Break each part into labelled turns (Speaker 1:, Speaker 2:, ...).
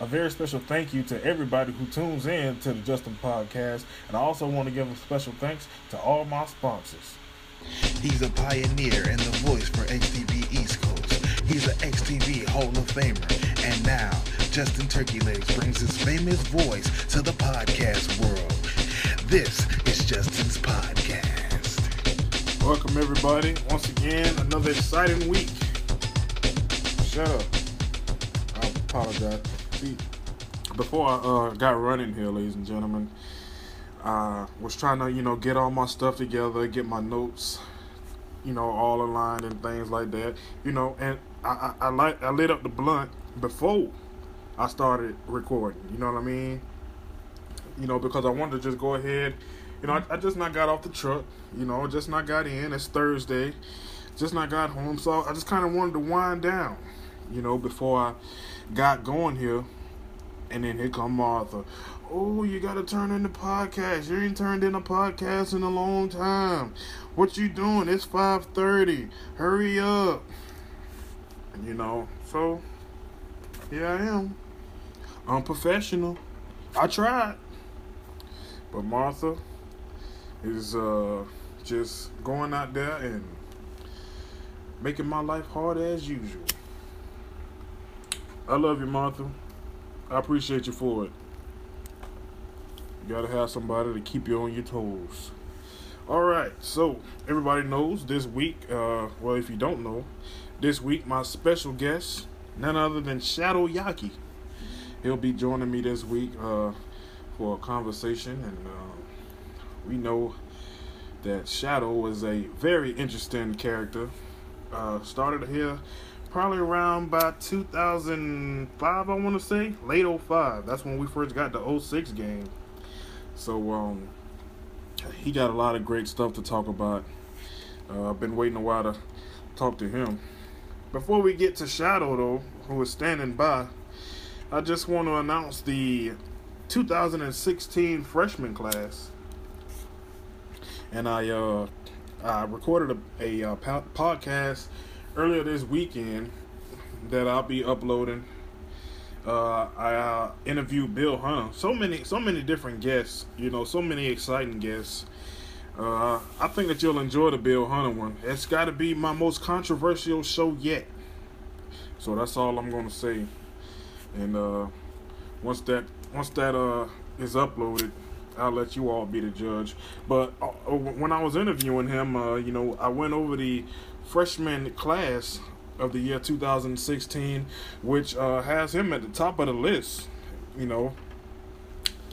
Speaker 1: a very special thank you to everybody who tunes in to the Justin Podcast. And I also want to give a special thanks to all my sponsors.
Speaker 2: He's a pioneer and the voice for XTV East Coast. He's an XTV Hall of Famer. And now, Justin Turkey Legs brings his famous voice to the podcast world. This is Justin's Podcast.
Speaker 1: Welcome, everybody. Once again, another exciting week. Shut up. I apologize. See, before I got running here, ladies and gentlemen, I was trying to, get all my stuff together, get my notes, all aligned and things like that, and I lit up the blunt before I started recording, you know what I mean? Because I wanted to just go ahead, I just not got off the truck, just not got in. It's Thursday, just not got home, so I just kind of wanted to wind down, before I got going here. And then here come Martha. Oh, you got to turn in the podcast. You ain't turned in a podcast in a long time. What you doing? It's 5:30. Hurry up. So here I am. Unprofessional. I tried. But Martha is just going out there and making my life hard as usual. I love you, Martha. I appreciate you for it. You gotta have somebody to keep you on your toes. Alright, so everybody knows this week, well, if you don't know, this week my special guest, none other than Shadow Yaki. He'll be joining me this week for a conversation, and we know that Shadow is a very interesting character. Started here probably around by 2005, I want to say. Late 05. That's when we first got the 06 game. So, he got a lot of great stuff to talk about. I've been waiting a while to talk to him. Before we get to Shadow, though, who is standing by, I just want to announce the 2016 freshman class. And I recorded a podcast earlier this weekend that I'll be uploading. I interviewed Bill Hunter. So many different guests, so many exciting guests. I think that you'll enjoy the Bill Hunter one. It's got to be my most controversial show yet. So that's all I'm going to say. And once that is uploaded, I'll let you all be the judge. But when I was interviewing him, I went over the freshman class of the year 2016, which has him at the top of the list.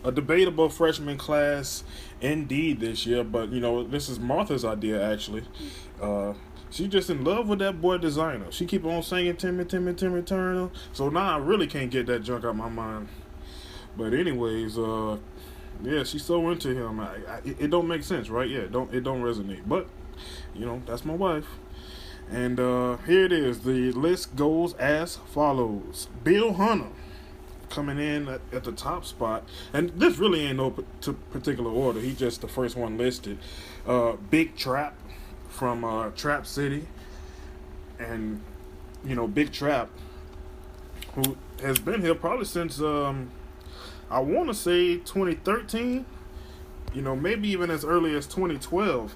Speaker 1: A debatable freshman class indeed this year, but this is Martha's idea actually. She just in love with that boy designer. She keep on singing Timmy Turner, so now I really can't get that junk out my mind. But anyways, yeah, she's so into him. It don't make sense, right? Yeah, it don't resonate. But that's my wife. And here it is. The list goes as follows. Bill Hunter coming in at the top spot. And this really ain't no particular order. He's just the first one listed. Big Trap from Trap City. And, Big Trap, who has been here probably since, I want to say 2013. Maybe even as early as 2012.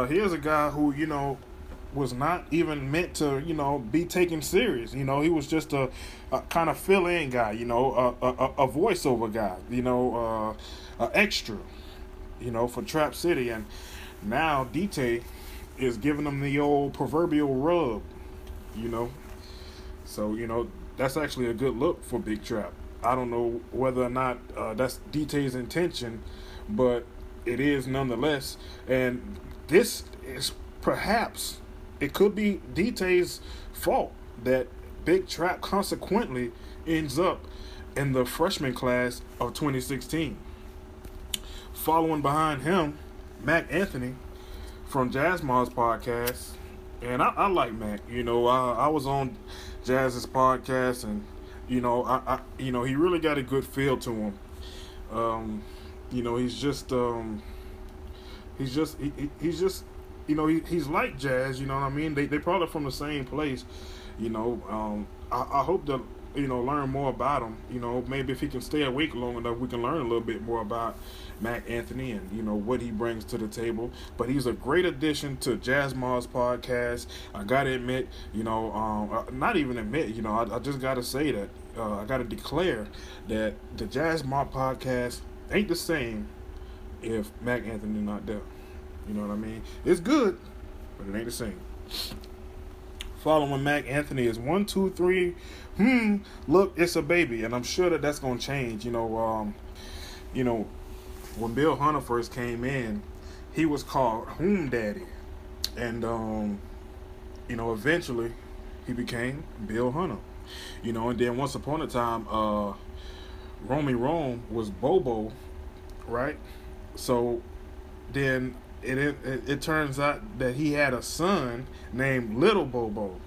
Speaker 1: Here's a guy who, was not even meant to, be taken serious. He was just a kind of fill-in guy, a voiceover guy, an extra, for Trap City. And now DT is giving him the old proverbial rub, So, that's actually a good look for Big Trap. I don't know whether or not that's DT's intention, but it is nonetheless. And this is perhaps... it could be DT's fault that Big Trap consequently ends up in the freshman class of 2016. Following behind him, Mac Anthony from Jazz Mars Podcast. And I like Mac. I was on Jazz's podcast, and he really got a good feel to him. He's like Jazz, you know what I mean? They probably from the same place, I hope that learn more about him. Maybe if he can stay awake long enough, we can learn a little bit more about Mac Anthony and what he brings to the table. But he's a great addition to Jazz Mars podcast. I gotta admit, not even admit, I just gotta say that I gotta declare that the Jazz Mars podcast ain't the same if Mac Anthony not there. You know what I mean? It's good, but it ain't the same. Following Mac Anthony is 1, 2, 3. Look, it's a baby, and I'm sure that's gonna change. When Bill Hunter first came in, he was called Daddy, and eventually he became Bill Hunter. And then once upon a time, Romy Rome was Bobo, right? So then it turns out that he had a son named Little Bobo,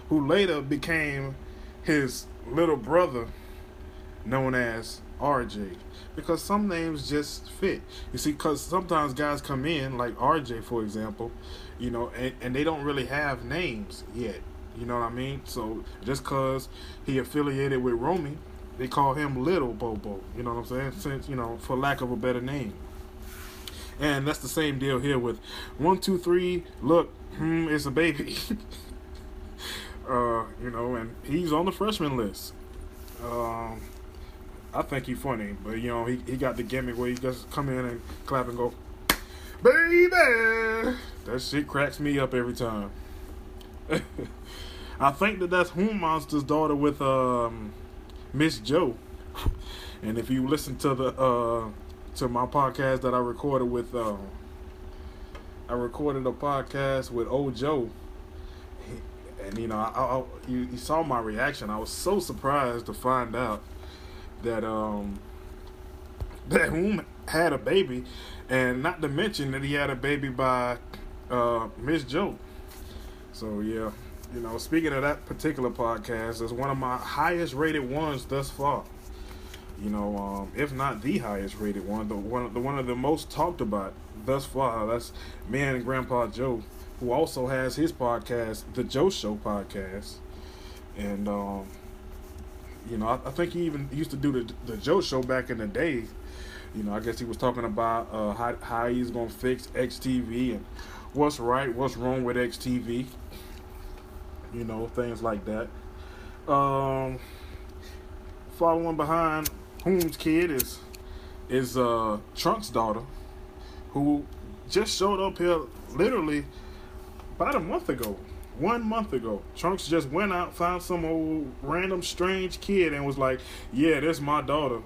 Speaker 1: who later became his little brother, known as RJ, because some names just fit. You see, because sometimes guys come in, like RJ, for example, and they don't really have names yet. You know what I mean? So just because he affiliated with Romy, they call him Little Bobo. You know what I'm saying? Since, for lack of a better name. And that's the same deal here with 1, 2, 3. Look, it's a baby. And he's on the freshman list. I think he's funny, but he got the gimmick where he just come in and clap and go, baby. That shit cracks me up every time. I think that's Hoon Monster's daughter with Miss Joe. And if you listen to my podcast that I recorded with I recorded a podcast with old Joe, and you saw my reaction. I was so surprised to find out that that Hoon had a baby, and not to mention that he had a baby by Miss Joe. So yeah, speaking of that particular podcast, it's one of my highest rated ones thus far. If not the highest rated one, one of the most talked about thus far. That's me and Grandpa Joe, who also has his podcast, The Joe Show Podcast. And I think he even used to do the Joe Show back in the day. I guess he was talking about how he's gonna fix XTV and what's right, what's wrong with XTV. Things like that. Following behind Hoon's kid is Trunk's daughter, who just showed up here literally about a month ago. 1 month ago. Trunks just went out, found some old random strange kid and was like, yeah, this is my daughter.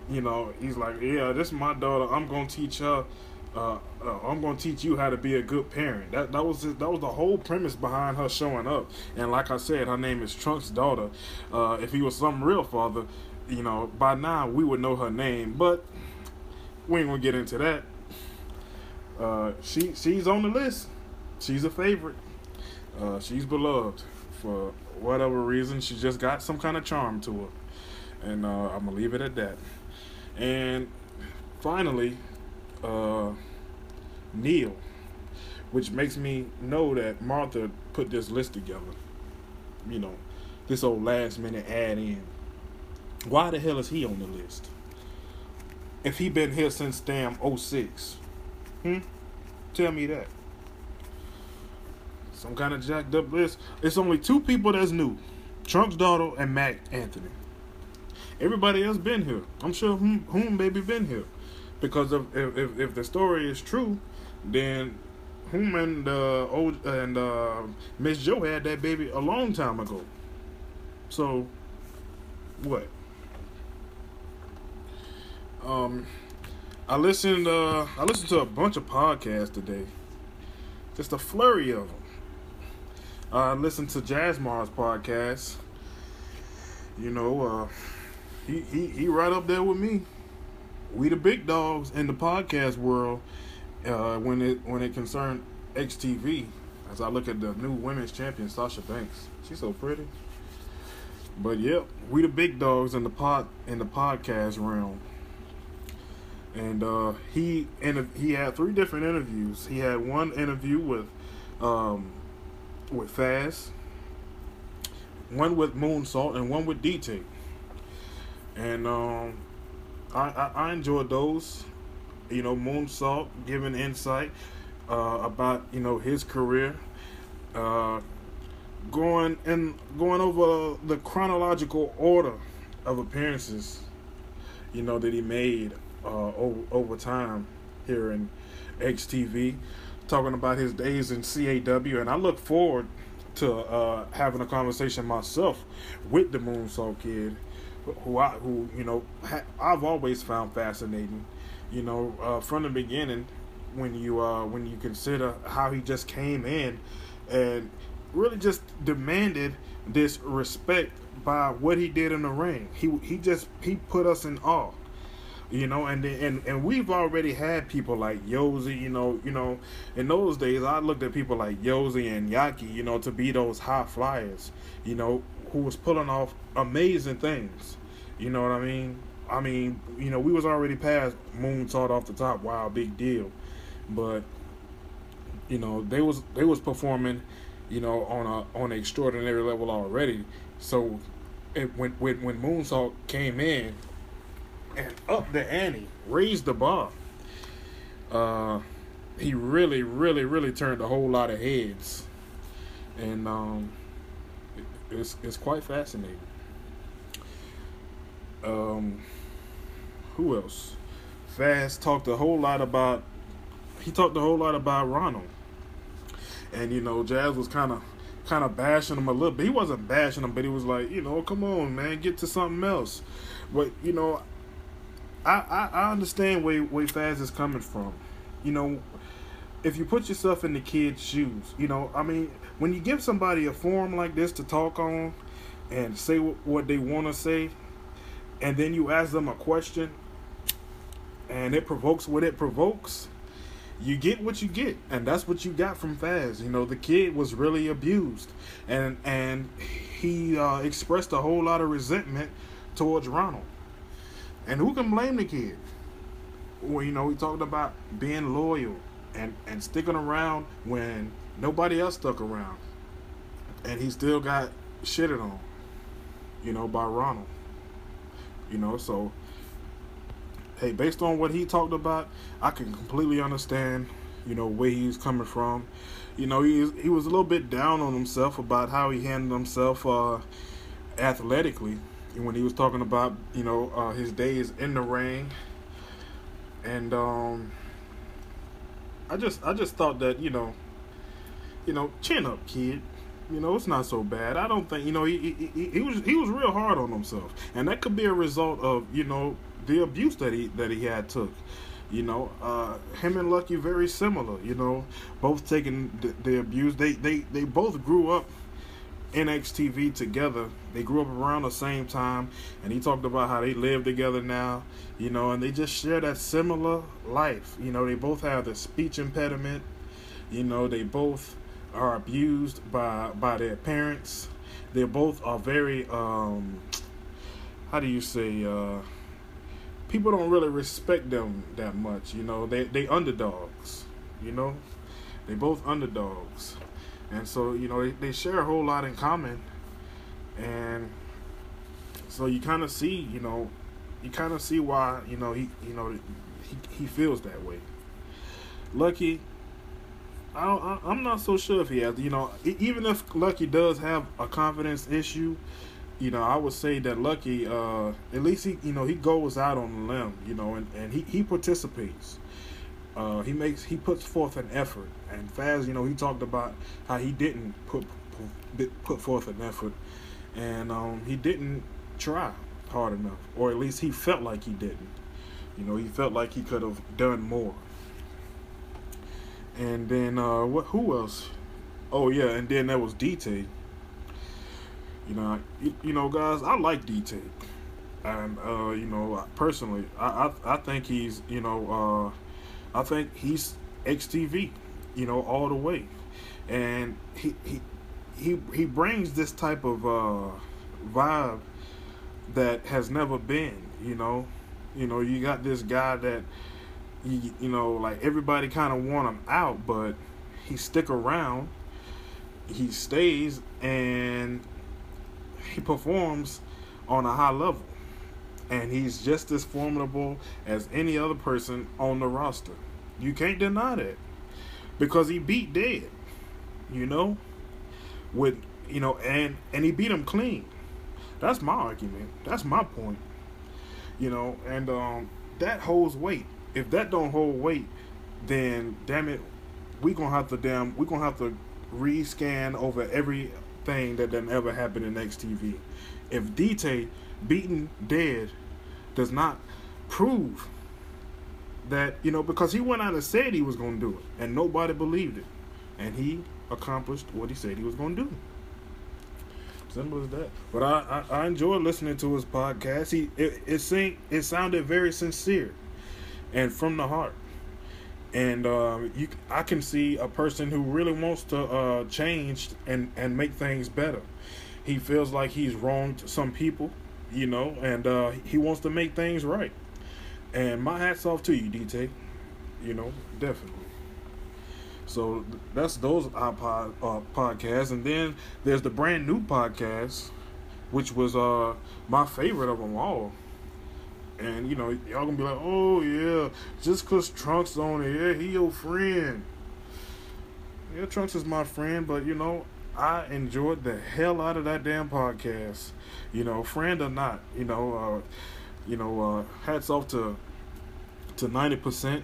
Speaker 1: He's like, yeah, this is my daughter. I'm gonna teach her. I'm gonna teach you how to be a good parent. That was the whole premise behind her showing up. And like I said, her name is Trunk's daughter. If he was some real father, by now we would know her name. But we ain't gonna get into that. She's on the list. She's a favorite. She's beloved for whatever reason. She just got some kind of charm to her, and I'm gonna leave it at that. And finally, Neil, which makes me know that Martha put this list together. This old last minute add in. Why the hell is he on the list? If he been here since damn 06? Tell me that. Some kind of jacked up list. It's only 2 people that's new. Trunk's daughter and Mac Anthony. Everybody else been here. I'm sure Hoon baby been here. Because if the story is true, then Hoon and Miss Joe had that baby a long time ago. So what? I listened to a bunch of podcasts today. Just a flurry of them. I listened to Jazz Mars podcast. He right up there with me. We the big dogs in the podcast world when it concerned XTV. As I look at the new women's champion, Sasha Banks. She's so pretty. But yep, we the big dogs in the podcast realm. And he had 3 different interviews. He had one interview with Faz. one with Moonsault and one with DT. And I enjoyed those. You know, Moonsault giving insight about, you know, his career, uh, going over the chronological order of appearances, you know, that he made over time here in XTV, talking about his days in CAW, and I look forward to having a conversation myself with the Moonsault Kid, who you know I've always found fascinating, you know, from the beginning, when you consider how he just came in and really just demanded this respect by what he did in the ring. He put us in awe. You know, and we've already had people like Yosi, you know, in those days I looked at people like Yosi and Yaki, you know, to be those high flyers, you know, who was pulling off amazing things. You know what I mean? I mean, you know, we was already past Moonsault off the top, wow, big deal. But, you know, they was performing, you know, on an extraordinary level already. So when Moonsault came in and up the ante, raised the bar, he really turned a whole lot of heads, and it's quite fascinating. Who else? Fast talked a whole lot about Ronald, and you know, Jazz was kind of bashing him a little bit. He wasn't bashing him, but he was like, you know, come on, man, get to something else. But you know, I understand where Faz is coming from. You know, if you put yourself in the kid's shoes, you know, I mean, when you give somebody a forum like this to talk on and say what they want to say, and then you ask them a question and it provokes what it provokes, you get what you get. And that's what you got from Faz. You know, the kid was really abused, and he expressed a whole lot of resentment towards Ronald. And who can blame the kid? Well, you know, he talked about being loyal and sticking around when nobody else stuck around. And he still got shitted on, you know, by Ronald. You know, so, hey, based on what he talked about, I can completely understand, you know, where he's coming from. You know, he was a little bit down on himself about how he handled himself athletically, when he was talking about, you know, his days in the ring. And I just thought that, you know, chin up, kid. You know, it's not so bad. I don't think, you know, he was real hard on himself, and that could be a result of, you know, the abuse that he had took. You know, him and Lucky very similar. You know, both taking the abuse. They both grew up in XTV together. They grew up around the same time, and he talked about how they live together now. You know, and they just share that similar life. You know, they both have the speech impediment. You know, they both are abused by their parents. They both are very how do you say, people don't really respect them that much. You know, they underdogs. You know, they both underdogs, and so, you know, they share a whole lot in common. And so you kind of see, you know, why, you know, he feels that way. Lucky, I'm not so sure if he has, you know, even if Lucky does have a confidence issue, you know, I would say that Lucky, at least he goes out on a limb, you know, and he participates. He puts forth an effort. And Faz, you know, he talked about how he didn't put forth an effort, and he didn't try hard enough, or at least he felt like he didn't. You know, he felt like he could have done more. And then who else? Oh yeah, and then there was DT. You know, guys, I like DT, and you know, personally, I think he's, you know, I think he's XTV, you know, all the way, and he brings this type of vibe that has never been. You know, you got this guy that you know, like, everybody kind of want him out, but he stick around, he stays, and he performs on a high level, and he's just as formidable as any other person on the roster. You can't deny that, because he beat Dead, you know, with and he beat him clean. That's my argument. That's my point. And that holds weight. If that don't hold weight, then damn it, we're gonna have to rescan over everything that ever happened in XTV. If DT beating Dead does not prove that, because he went out and said he was gonna do it, and nobody believed it, and he accomplished what he said he was gonna do. Simple as that. But I enjoyed listening to his podcast. It sounded very sincere and from the heart. And I can see a person who really wants to change and make things better. He feels like he's wronged some people, and he wants to make things right. And my hat's off to you, DT. Definitely. So those podcasts, and then there's the brand new podcast, which was my favorite of them all. And y'all gonna be like, oh yeah, just cause Trunks on it, yeah, he your friend. Yeah, Trunks is my friend, but I enjoyed the hell out of that damn podcast. Friend or not, hats off to 90%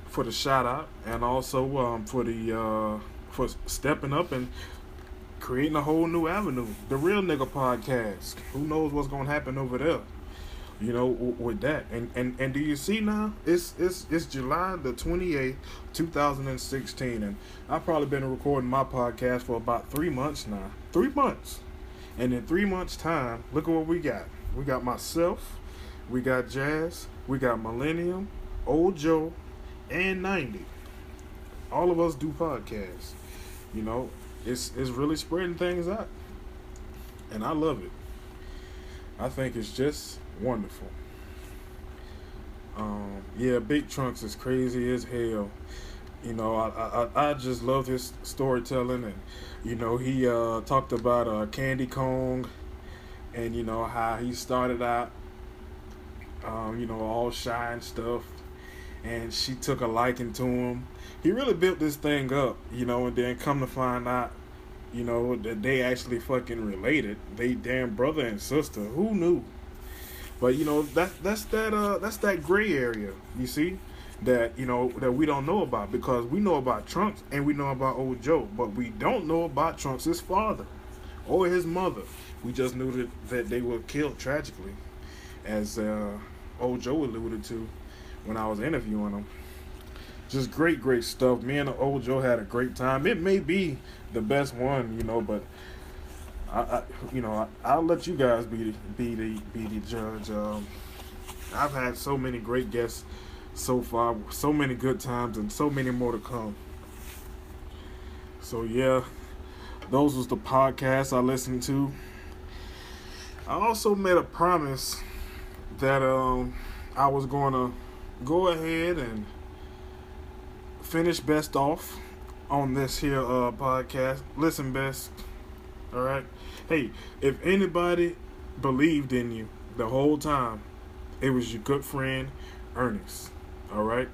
Speaker 1: for the shout out, and also for stepping up and creating a whole new avenue. The Real Nigga Podcast. Who knows what's gonna happen over there? With that. And do you see now? It's July the 28th, 2016, and I've probably been recording my podcast for about 3 months now. 3 months. And in 3 months' time, look at what we got. We got myself, we got Jazz, we got Millennium, Old Joe, and 90. All of us do podcasts. It's really spreading things out, and I love it. I think it's just wonderful. Big Trunks is crazy as hell. I just love his storytelling, and he talked about Candy Kong, and how he started out all shy and stuff, and she took a liking to him. He really built this thing up, and then come to find out, that they actually fucking related. They damn brother and sister. Who knew? But that's that gray area, you see, that that we don't know about, because we know about Trunks and we know about Old Joe, but we don't know about Trunks' father or his mother. We just knew that they were killed tragically, as Old Joe alluded to when I was interviewing him. Just great stuff. Me and Old Joe had a great time. It may be the best one, but I'll let you guys be the judge. I've had so many great guests so far, so many good times, and so many more to come. So yeah, those was the podcasts I listened to. I also made a promise that I was gonna go ahead and finish best off on this here podcast. Listen, best. All right. Hey, if anybody believed in you the whole time, it was your good friend Ernest. All right.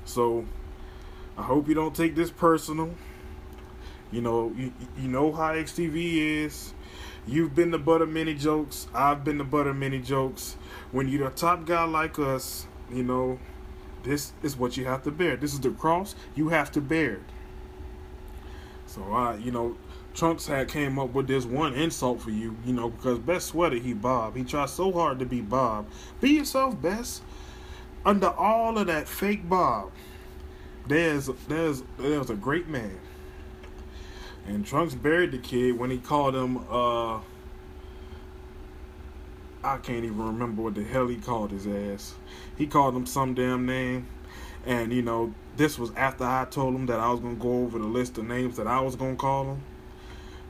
Speaker 1: So I hope you don't take this personal. You know how XTV is. You've been the butt of many jokes. I've been the butt of many jokes. When you're a top guy like us, this is what you have to bear. This is the cross you have to bear. So Trunks had came up with this one insult for you, because Best Sweater, he Bob. He tried so hard to be Bob. Be yourself, Best. Under all of that fake Bob, there's a great man. And Trunks buried the kid when he called him, I can't even remember what the hell he called his ass. He called him some damn name. And, this was after I told him that I was going to go over the list of names that I was going to call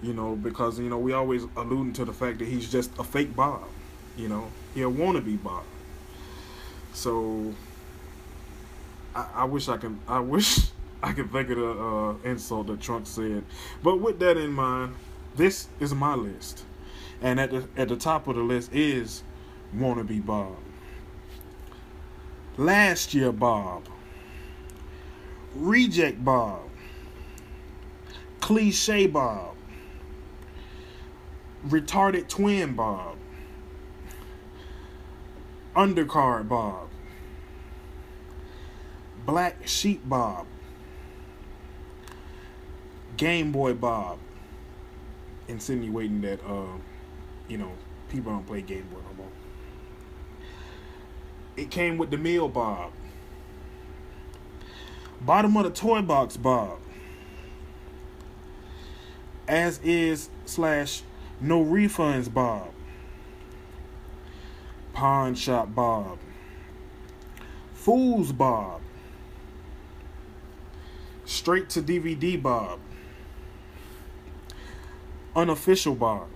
Speaker 1: him. Because, we always alluding to the fact that he's just a fake Bob. He a wannabe Bob. So, I wish I could think of the insult that Trunks said. But with that in mind, This is my list. And at the top of the list is Wannabe Bob. Last Year Bob. Reject Bob. Cliche Bob. Retarded Twin Bob. Undercard Bob. Black Sheep Bob. Game Boy Bob. Insinuating that people don't play Game Boy no more. It came with the meal Bob. Bottom of the toy box Bob. As is / no refunds Bob. Pawn Shop Bob. Fools Bob. Straight to DVD Bob. Unofficial Bob.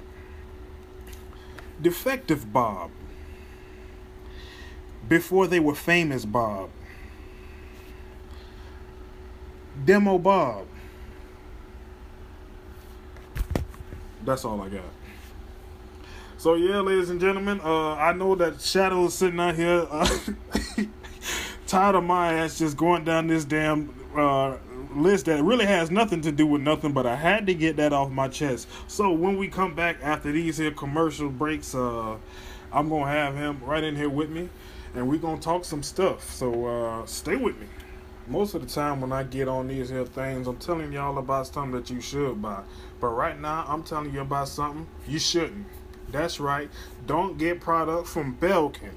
Speaker 1: Defective Bob. Before they were famous Bob. Demo Bob. That's all I got. So yeah, ladies and gentlemen, I know that Shadow is sitting out here tired of my ass just going down this damn list that really has nothing to do with nothing, but I had to get that off my chest. So when we come back after these here commercial breaks, I'm gonna have him right in here with me, and we're gonna talk some stuff. So stay with me. Most of the time when I get on these here things, I'm telling y'all about something that you should buy, but right now I'm telling you about something you shouldn't. That's right, don't get product from Belkin.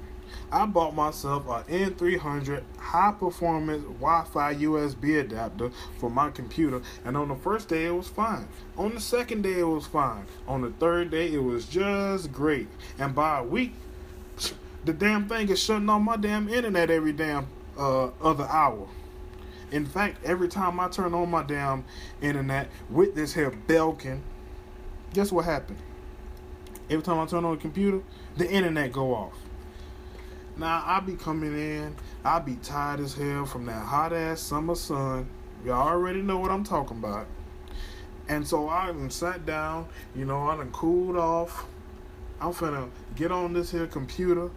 Speaker 1: I bought myself an N300 high-performance Wi-Fi USB adapter for my computer, and on the first day it was fine. On the second day it was fine. On the third day it was just great. And by a week, the damn thing is shutting off my damn internet every damn other hour. In fact, every time I turn on my damn internet with this here Belkin, guess what happened? Every time I turn on the computer, the internet go off. Now, I be coming in, I be tired as hell from that hot-ass summer sun. Y'all already know what I'm talking about. And so I done sat down, I done cooled off. I'm finna get on this here computer,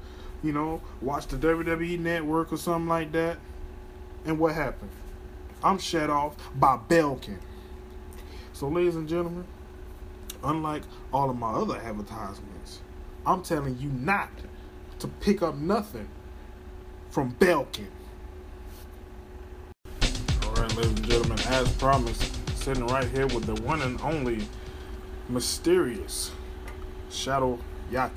Speaker 1: watch the WWE Network or something like that. And what happened? I'm shut off by Belkin. So, ladies and gentlemen, unlike all of my other advertisements, I'm telling you not to pick up nothing from Belkin. Alright, ladies and gentlemen, as promised, sitting right here with the one and only mysterious Shadow Yaki.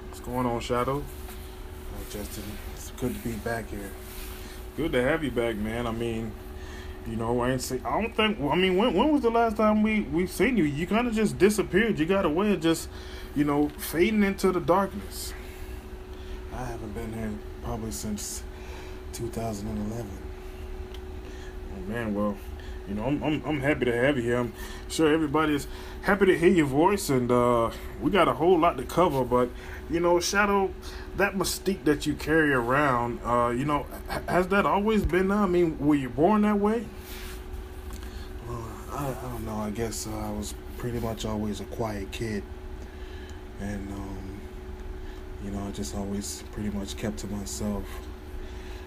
Speaker 1: What's going on, Shadow? Oh, Justin, it's good to be back here. Good to have you back, man. I mean, when was the last time we seen you? You kind of just disappeared. You got a way of just, fading into the darkness. I haven't been here probably since 2011. Oh man, well, I'm happy to have you here. I'm sure everybody's happy to hear your voice, and we got a whole lot to cover. But Shadow, that mystique that you carry around, has that always been? Were you born that way?
Speaker 2: I don't know. I guess I was pretty much always a quiet kid, and I just always pretty much kept to myself.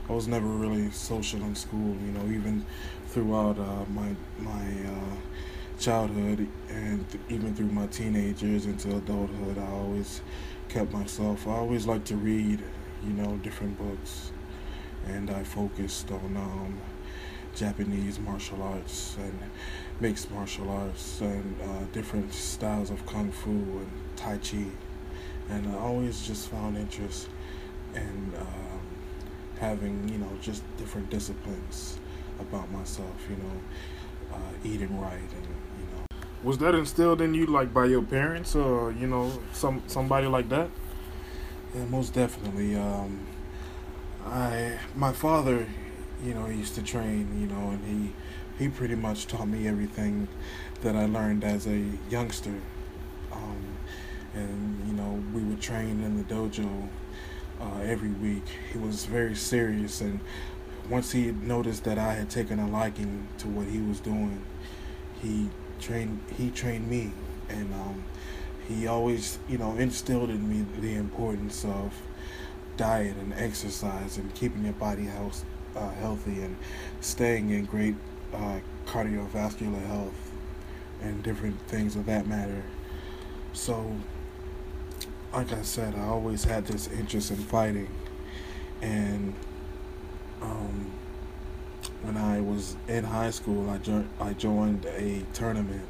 Speaker 2: I was never really social in school, even throughout my childhood and even through my teenage years into adulthood. I always kept myself. I always liked to read, different books, and I focused on Japanese martial arts and mixed martial arts and different styles of Kung Fu and Tai Chi. And I always just found interest in having, just different disciplines about myself, eating right and,
Speaker 1: Was that instilled in you, like, by your parents or, somebody like that?
Speaker 2: Yeah, most definitely. My father, used to train, and he pretty much taught me everything that I learned as a youngster. And we would train in the dojo every week. He was very serious, and once he noticed that I had taken a liking to what he was doing, he trained me,
Speaker 1: and he always, instilled in me the importance of diet and exercise and keeping your body healthy and staying in great cardiovascular health and different things of that matter. So, like I said, I always had this interest in fighting, and when I was in high school, I joined a tournament.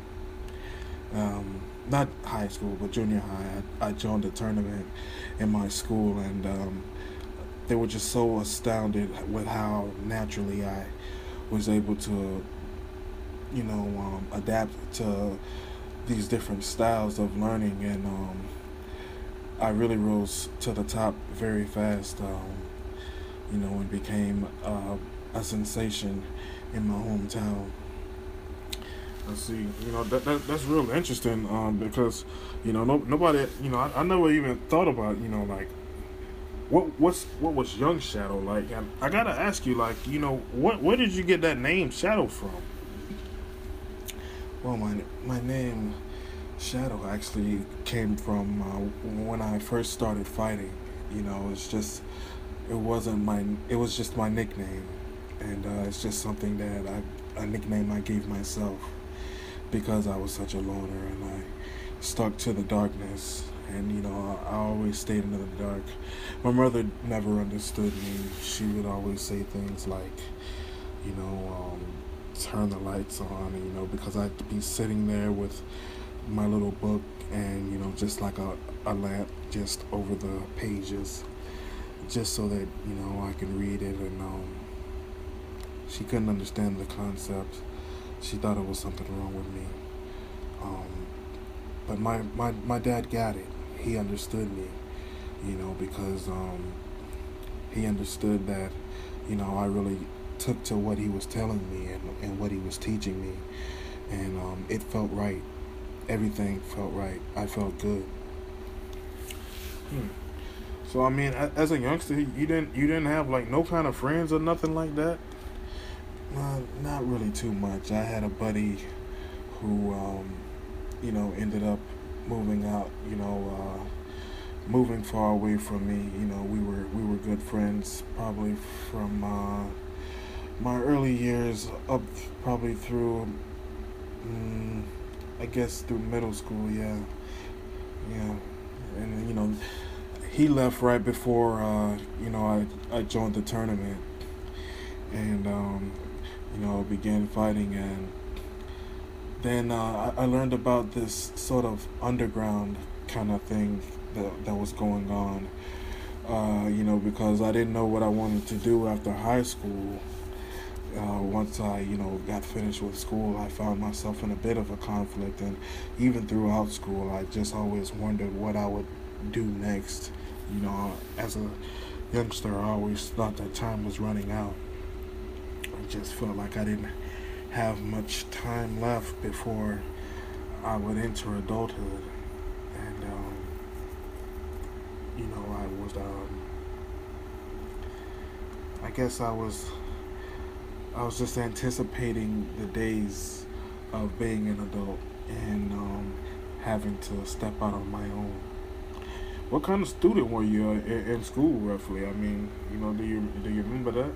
Speaker 1: Not high school, but junior high. I joined a tournament in my school, and they were just so astounded with how naturally I was able to, adapt to these different styles of learning, and I really rose to the top very fast. And became a sensation in my hometown. Let's see, that's real interesting, because, nobody, I never even thought about, like, what was Young Shadow like? And I gotta ask you, like, where did you get that name Shadow from? Well, my name Shadow actually came from when I first started fighting. It was just my nickname, and it's just something that a nickname I gave myself because I was such a loner and I stuck to the darkness, and I always stayed in the dark. My mother never understood me. She would always say things like, turn the lights on, because I'd be sitting there with my little book and just like a lamp just over the pages, just so that I can read it. And she couldn't understand the concept. She thought it was something wrong with me. But my dad got it. He understood me, because he understood that I really took to what he was telling me and what he was teaching me, and it felt right. Everything felt right. I felt good. So I mean, as a youngster, you didn't have like no kind of friends or nothing like that. Not really too much. I had a buddy who, ended up moving out. Moving far away from me. We were good friends probably from my early years up probably through, I guess through middle school. Yeah. And he left right before I joined the tournament, and began fighting, and then I learned about this sort of underground kind of thing that was going on, because I didn't know what I wanted to do after high school. Once I got finished with school, I found myself in a bit of a conflict, and even throughout school I just always wondered what I would do next. As a youngster, I always thought that time was running out. I just felt like I didn't have much time left before I would enter adulthood, and I guess I was just anticipating the days of being an adult and having to step out on my own. What kind of student were you in school, roughly? I mean, do you remember that?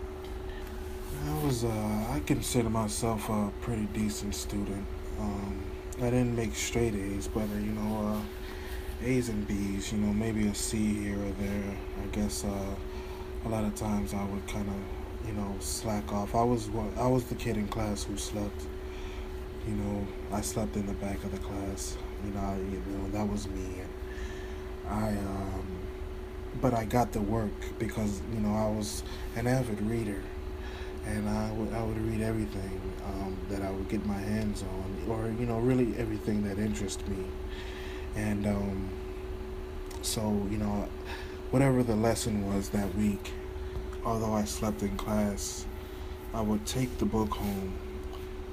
Speaker 1: I consider myself a pretty decent student. I didn't make straight A's, but A's and B's. Maybe a C here or there. I guess a lot of times I would kind of slack off. I was the kid in class who slept. I slept in the back of the class. That was me. But I got the work because I was an avid reader, and I would read everything that I would get my hands on, or really everything that interested me, and so whatever the lesson was that week, although I slept in class, I would take the book home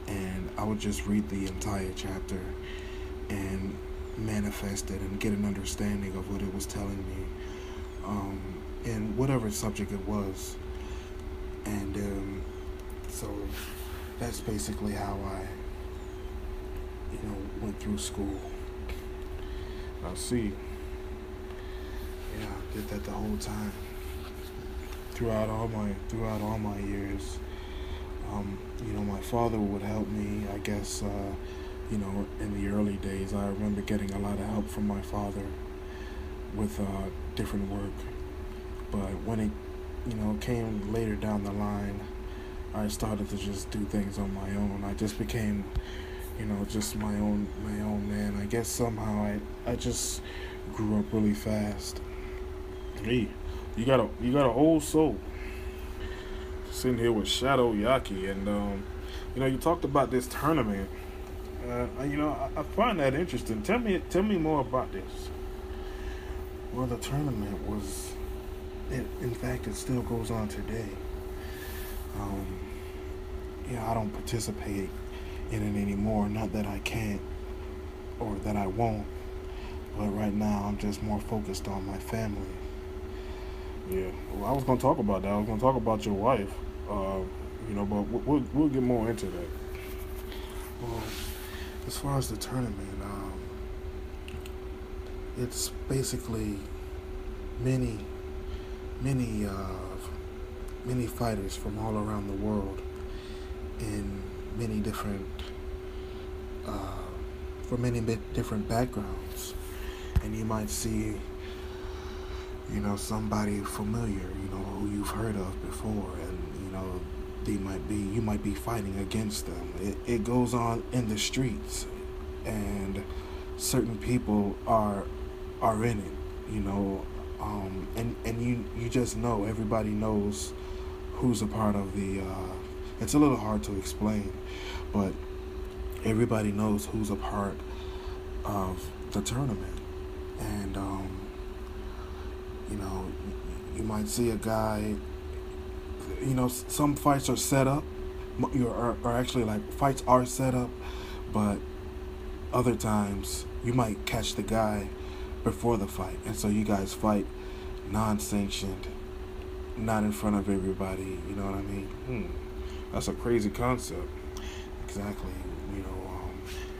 Speaker 1: and I would just read the entire chapter and manifest it and get an understanding of what it was telling me, in whatever subject it was. And so that's basically how I went through school. I see.
Speaker 2: Yeah, I did that the whole time. Throughout all my years. My father would help me, I guess, in the early days. I remember getting a lot of help from my father with different work. But when it, came later down the line, I started to just do things on my own. I just became, just my own man. I guess somehow I just grew up really fast.
Speaker 1: Hey, you got an old soul. Sitting here with Shadow Yaki, and you talked about this tournament. I find that interesting. Tell me more about this.
Speaker 2: Well, the tournament was, in fact, it still goes on today. I don't participate in it anymore. Not that I can't or that I won't, but right now I'm just more focused on my family.
Speaker 1: Yeah, well, I was gonna talk about that. I was gonna talk about your wife. But we'll get more into that.
Speaker 2: Well, as far as the tournament, it's basically many fighters from all around the world in many different from many different backgrounds, and you might see somebody familiar, who you've heard of before, and you might be fighting against them. It goes on in the streets, and certain people are in it, and you just know, everybody knows who's a part of the it's a little hard to explain, but everybody knows who's a part of the tournament. And you might see a guy, some fights are set up, or actually, like, fights are set up, but other times you might catch the guy before the fight, and so you guys fight non-sanctioned, not in front of everybody. You know what I mean?
Speaker 1: That's a crazy concept.
Speaker 2: Exactly.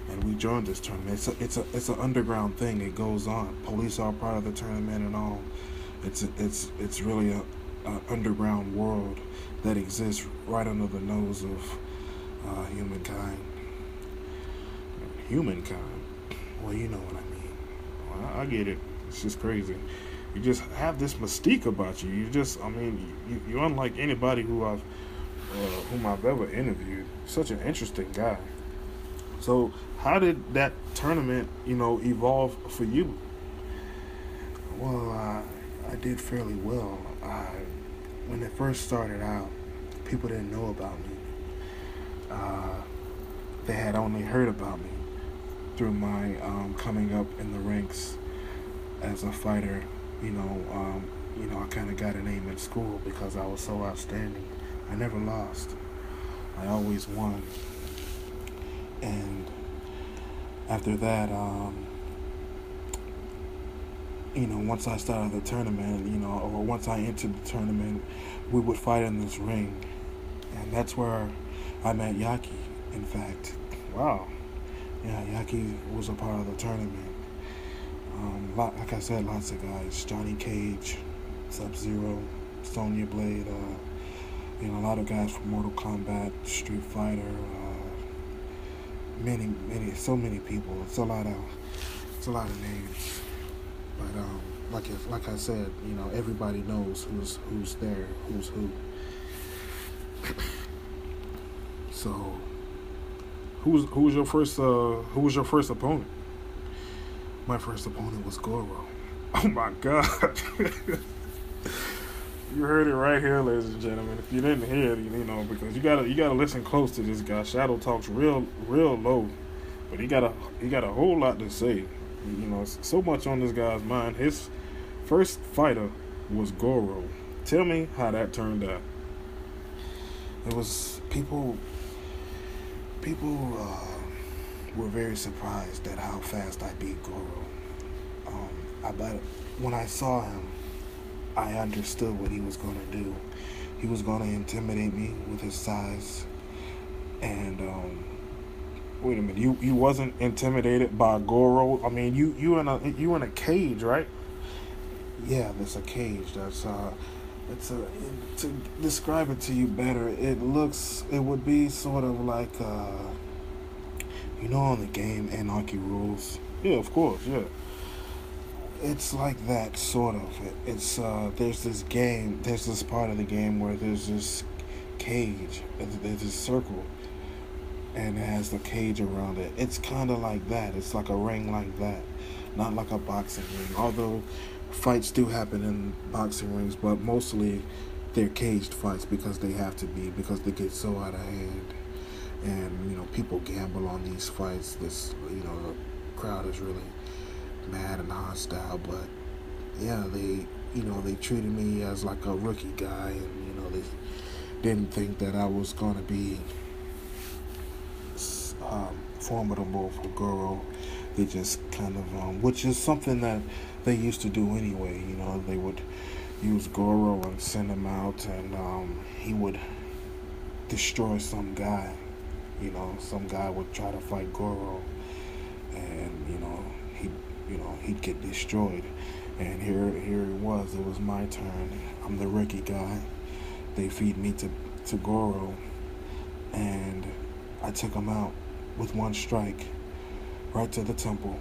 Speaker 2: And we joined this tournament. It's an underground thing. It goes on. Police are part of the tournament and all. It's really a underground world that exists right under the nose of humankind.
Speaker 1: Humankind?
Speaker 2: Well, you know what I mean.
Speaker 1: Well, I get it. It's just crazy. You just have this mystique about you. You're unlike anybody whom I've ever interviewed. Such an interesting guy. So, how did that tournament, evolve for you?
Speaker 2: Well, I did fairly well. When it first started out, people didn't know about me. They had only heard about me through my coming up in the ranks as a fighter. I kind of got a name in school because I was so outstanding. I never lost. I always won. And after that, once I started the tournament, or once I entered the tournament, we would fight in this ring. And that's where I met Yaki, in fact.
Speaker 1: Wow.
Speaker 2: Yeah, Yaki was a part of the tournament. Like I said, lots of guys. Johnny Cage, Sub-Zero, Sonya Blade, a lot of guys from Mortal Kombat, Street Fighter, so many people. It's a lot of names. But like I said, everybody knows who's there, who's who. So,
Speaker 1: who was your first opponent?
Speaker 2: My first opponent was Goro.
Speaker 1: Oh my God! You heard it right here, ladies and gentlemen. If you didn't hear it, because you gotta listen close to this guy. Shadow talks real low, but he got a whole lot to say. So much on this guy's mind. His first fighter was Goro. Tell me how that turned out.
Speaker 2: It was people were very surprised at how fast I beat Goro. But when I saw him, I understood what he was going to do. He was going to intimidate me with his size, and
Speaker 1: Wait a minute. You wasn't intimidated by Goro. I mean, you in a cage, right? Yeah, there's a cage. It's a to describe it to you better. It would be sort of like on the game Anarchy Rules. Yeah, of course. Yeah, it's like that sort of. It's there's this game. There's this part of the game where there's this cage. There's this circle, and it has the cage around it. It's kind of like that. It's like a ring like that, not like a boxing ring. Although fights do happen in boxing rings, but mostly they're caged fights because they have to be, because they get so out of hand. And people gamble on these fights. The crowd is really mad and hostile, but yeah, they treated me as like a rookie guy, and they didn't think that I was gonna be formidable for Goro. They just kind of, which is something that they used to do anyway. They would use Goro and send him out, and he would destroy some guy. Some guy would try to fight Goro, and he'd get destroyed. And here it was. It was my turn. I'm the rookie guy. They feed me to Goro, and I took him out with one strike, right to the temple.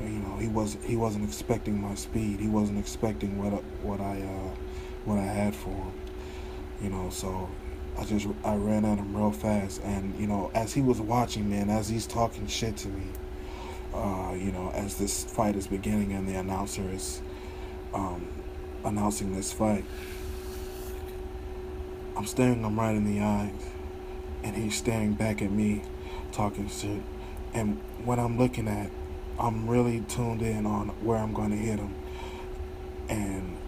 Speaker 1: He wasn't expecting my speed. He wasn't expecting what I had for him. So I ran at him real fast, and as he was watching, man, as he's talking shit to me, as this fight is beginning and the announcer is announcing this fight, I'm staring him right in the eyes, and he's staring back at me, talking shit. And what I'm looking at, I'm really tuned in on where I'm going to hit him, and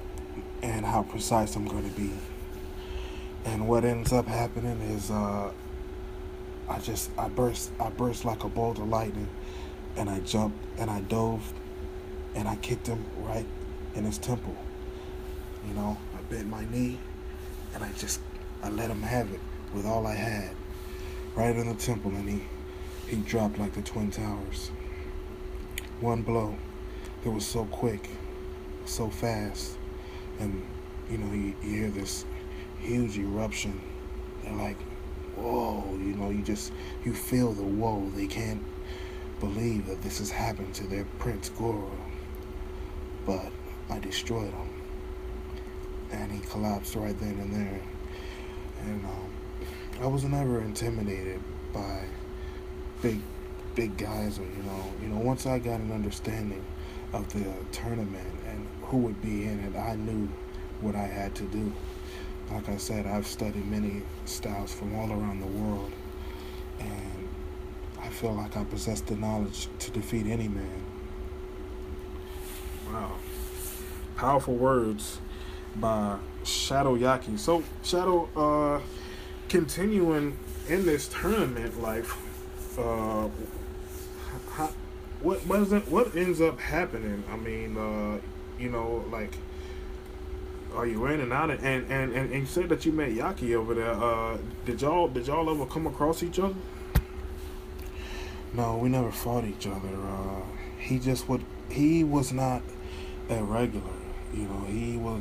Speaker 1: how precise I'm going to be. And what ends up happening is I burst like a bolt of lightning, and I jumped and I dove and I kicked him right in his temple. I bent my knee and I let him have it with all I had, right in the temple, and he dropped like the Twin Towers. One blow. It was so quick, so fast, and you hear this huge eruption. They're like, whoa, you feel the whoa. They can't believe that this has happened to their Prince Goro. But I destroyed him, and he collapsed right then and there. And I was never intimidated by big guys, or once I got an understanding of the tournament and who would be in it, I knew what I had to do. Like I said, I've studied many styles from all around the world, and I feel like I possess the knowledge to defeat any man. Wow. Powerful words by Shadow Yaki. So, Shadow, continuing in this tournament life, what ends up happening? I mean, like, are you in and out? And you said that you met Yaki over there. Did y'all ever come across each other? No, we never fought each other. He was not a regular. He was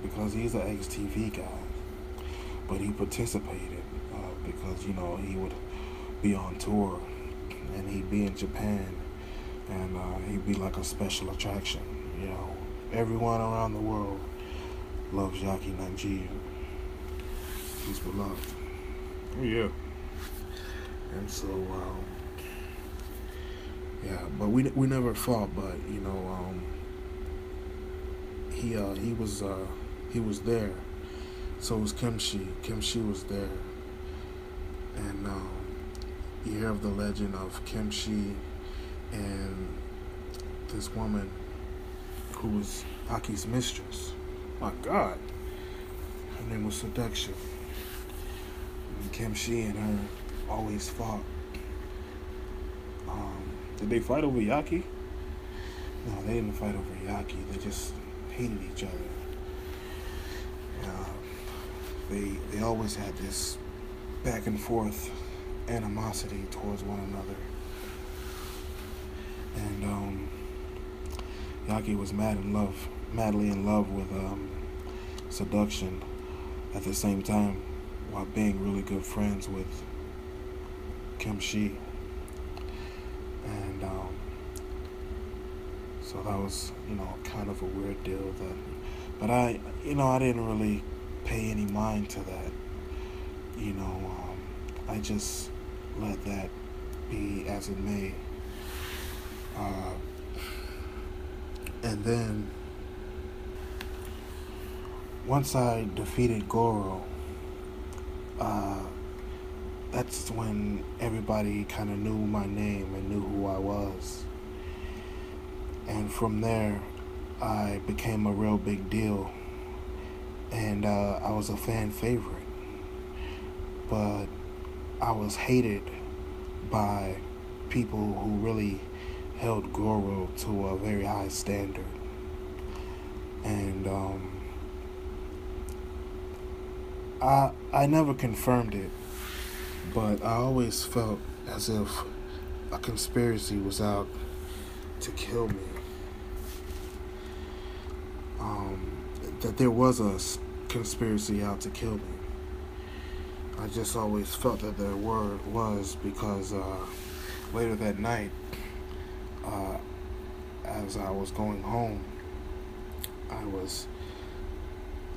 Speaker 1: because he's an XTV guy, but he participated because he would be on tour, and he'd be in Japan, and he'd be like a special attraction. Everyone around the world loves Yaki Nanjiu. He's beloved. Oh yeah. And so yeah, but we never fought, but he was there. So was Kimchi. Kimchi was there, and you hear of the legend of Kimchi and this woman who was Aki's mistress. My God, her name was Seduction. And Kimchi and her always fought. Did they fight over Yaki? No, they didn't fight over Yaki. They just hated each other. They always had this back and forth animosity towards one another. And Yagi was madly in love with seduction at the same time, while being really good friends with Kim Shi. And so that was, kind of a weird deal. But I didn't really pay any mind to that. I just let that be as it may. And then once I defeated Goro, that's when everybody kind of knew my name and knew who I was. And from there, I became a real big deal. And I was a fan favorite. But I was hated by people who really held Goro to a very high standard. And I never confirmed it, but I always felt as if a conspiracy was out to kill me. That there was a conspiracy out to kill me. I just always felt that there was because later that night, as I was going home, I was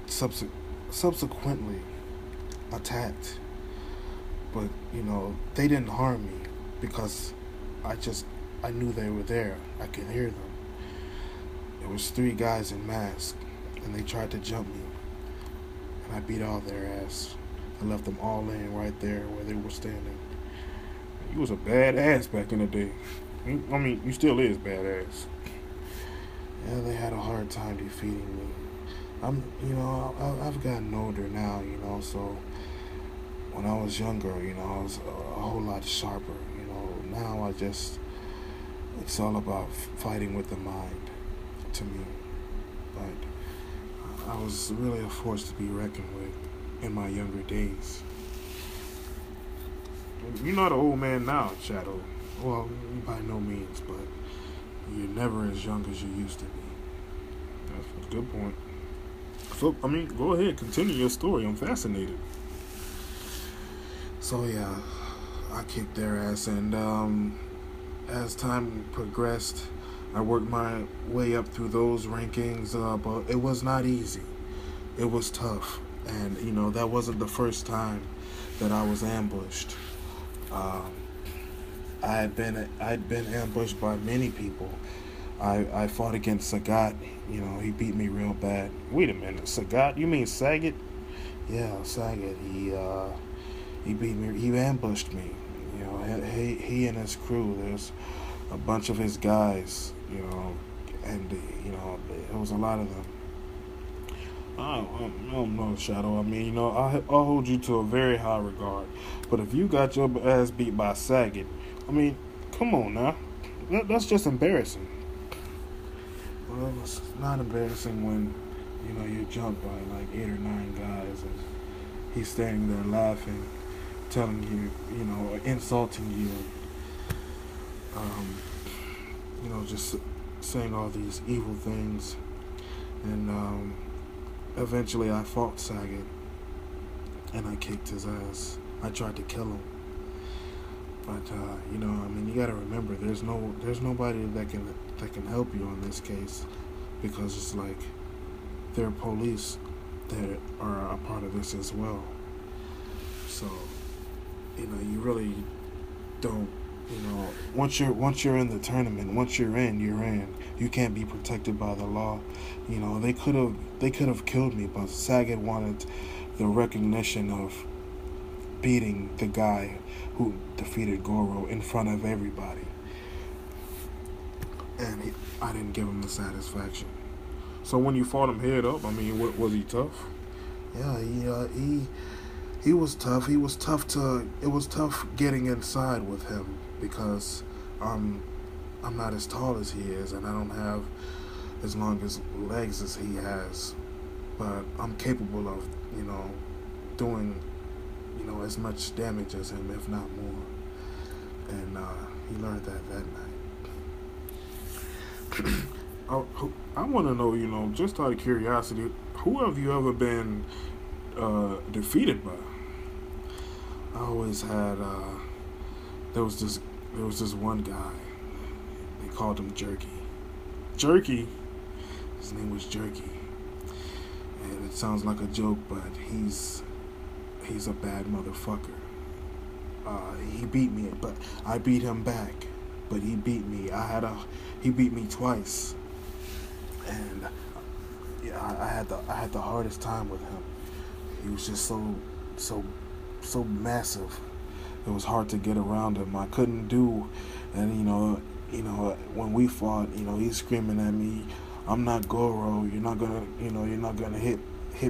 Speaker 1: subsequently attacked. But, they didn't harm me because I knew they were there. I could hear them. There was 3 guys in masks, and they tried to jump me. And I beat all their ass. I left them all laying right there where they were standing. You was a badass back in the day. I mean, you still is badass. Yeah, they had a hard time defeating me. I've gotten older now, so when I was younger, I was a whole lot sharper, Now it's all about fighting with the mind, to me. But I was really a force to be reckoned with in my younger days. You're not an old man now, Shadow. Well, by no means, but you're never as young as you used to be. That's a good point. So, go ahead, continue your story. I'm fascinated. So, yeah, I kicked their ass, and as time progressed, I worked my way up through those rankings, but it was not easy. It was tough, and, that wasn't the first time that I was ambushed. I'd been ambushed by many people. I fought against Sagat. He beat me real bad. Wait a minute, Sagat? You mean Sagat? Yeah, Sagat. He beat me. He ambushed me. He and his crew. There's a bunch of his guys. And there was a lot of them. I don't know, Shadow. I'll hold you to a very high regard. But if you got your ass beat by Sagat, come on now. That's just embarrassing. Well, it's not embarrassing when, you're jumped by like 8 or 9 guys and he's standing there laughing, telling you, insulting you, just saying all these evil things. And eventually I fought Sagat and I kicked his ass. I tried to kill him. But you gotta remember, there's nobody that can help you on this case, because it's like there are police that are a part of this as well. So you really don't. Once you're in the tournament, once you're in, you're in. You can't be protected by the law. They could have killed me, but Sagat wanted the recognition of beating the guy who defeated Goro in front of everybody. And I didn't give him the satisfaction. So when you fought him head up, was he tough? Yeah, he was tough. It was tough getting inside with him because I'm not as tall as he is, and I don't have as long as legs as he has. But I'm capable of, doing as much damage as him, if not more. And he learned that night. I want to know, just out of curiosity, who have you ever been defeated by? I always had. There was this one guy. They called him Jerky. Jerky. His name was Jerky. And it sounds like a joke, but he's a bad motherfucker. He beat me, but I beat him back. But he beat me. He beat me twice. And yeah, I had the hardest time with him. He was just so massive. It was hard to get around him. I couldn't do, and when we fought, he's screaming at me, "I'm not Goro. You're not gonna hit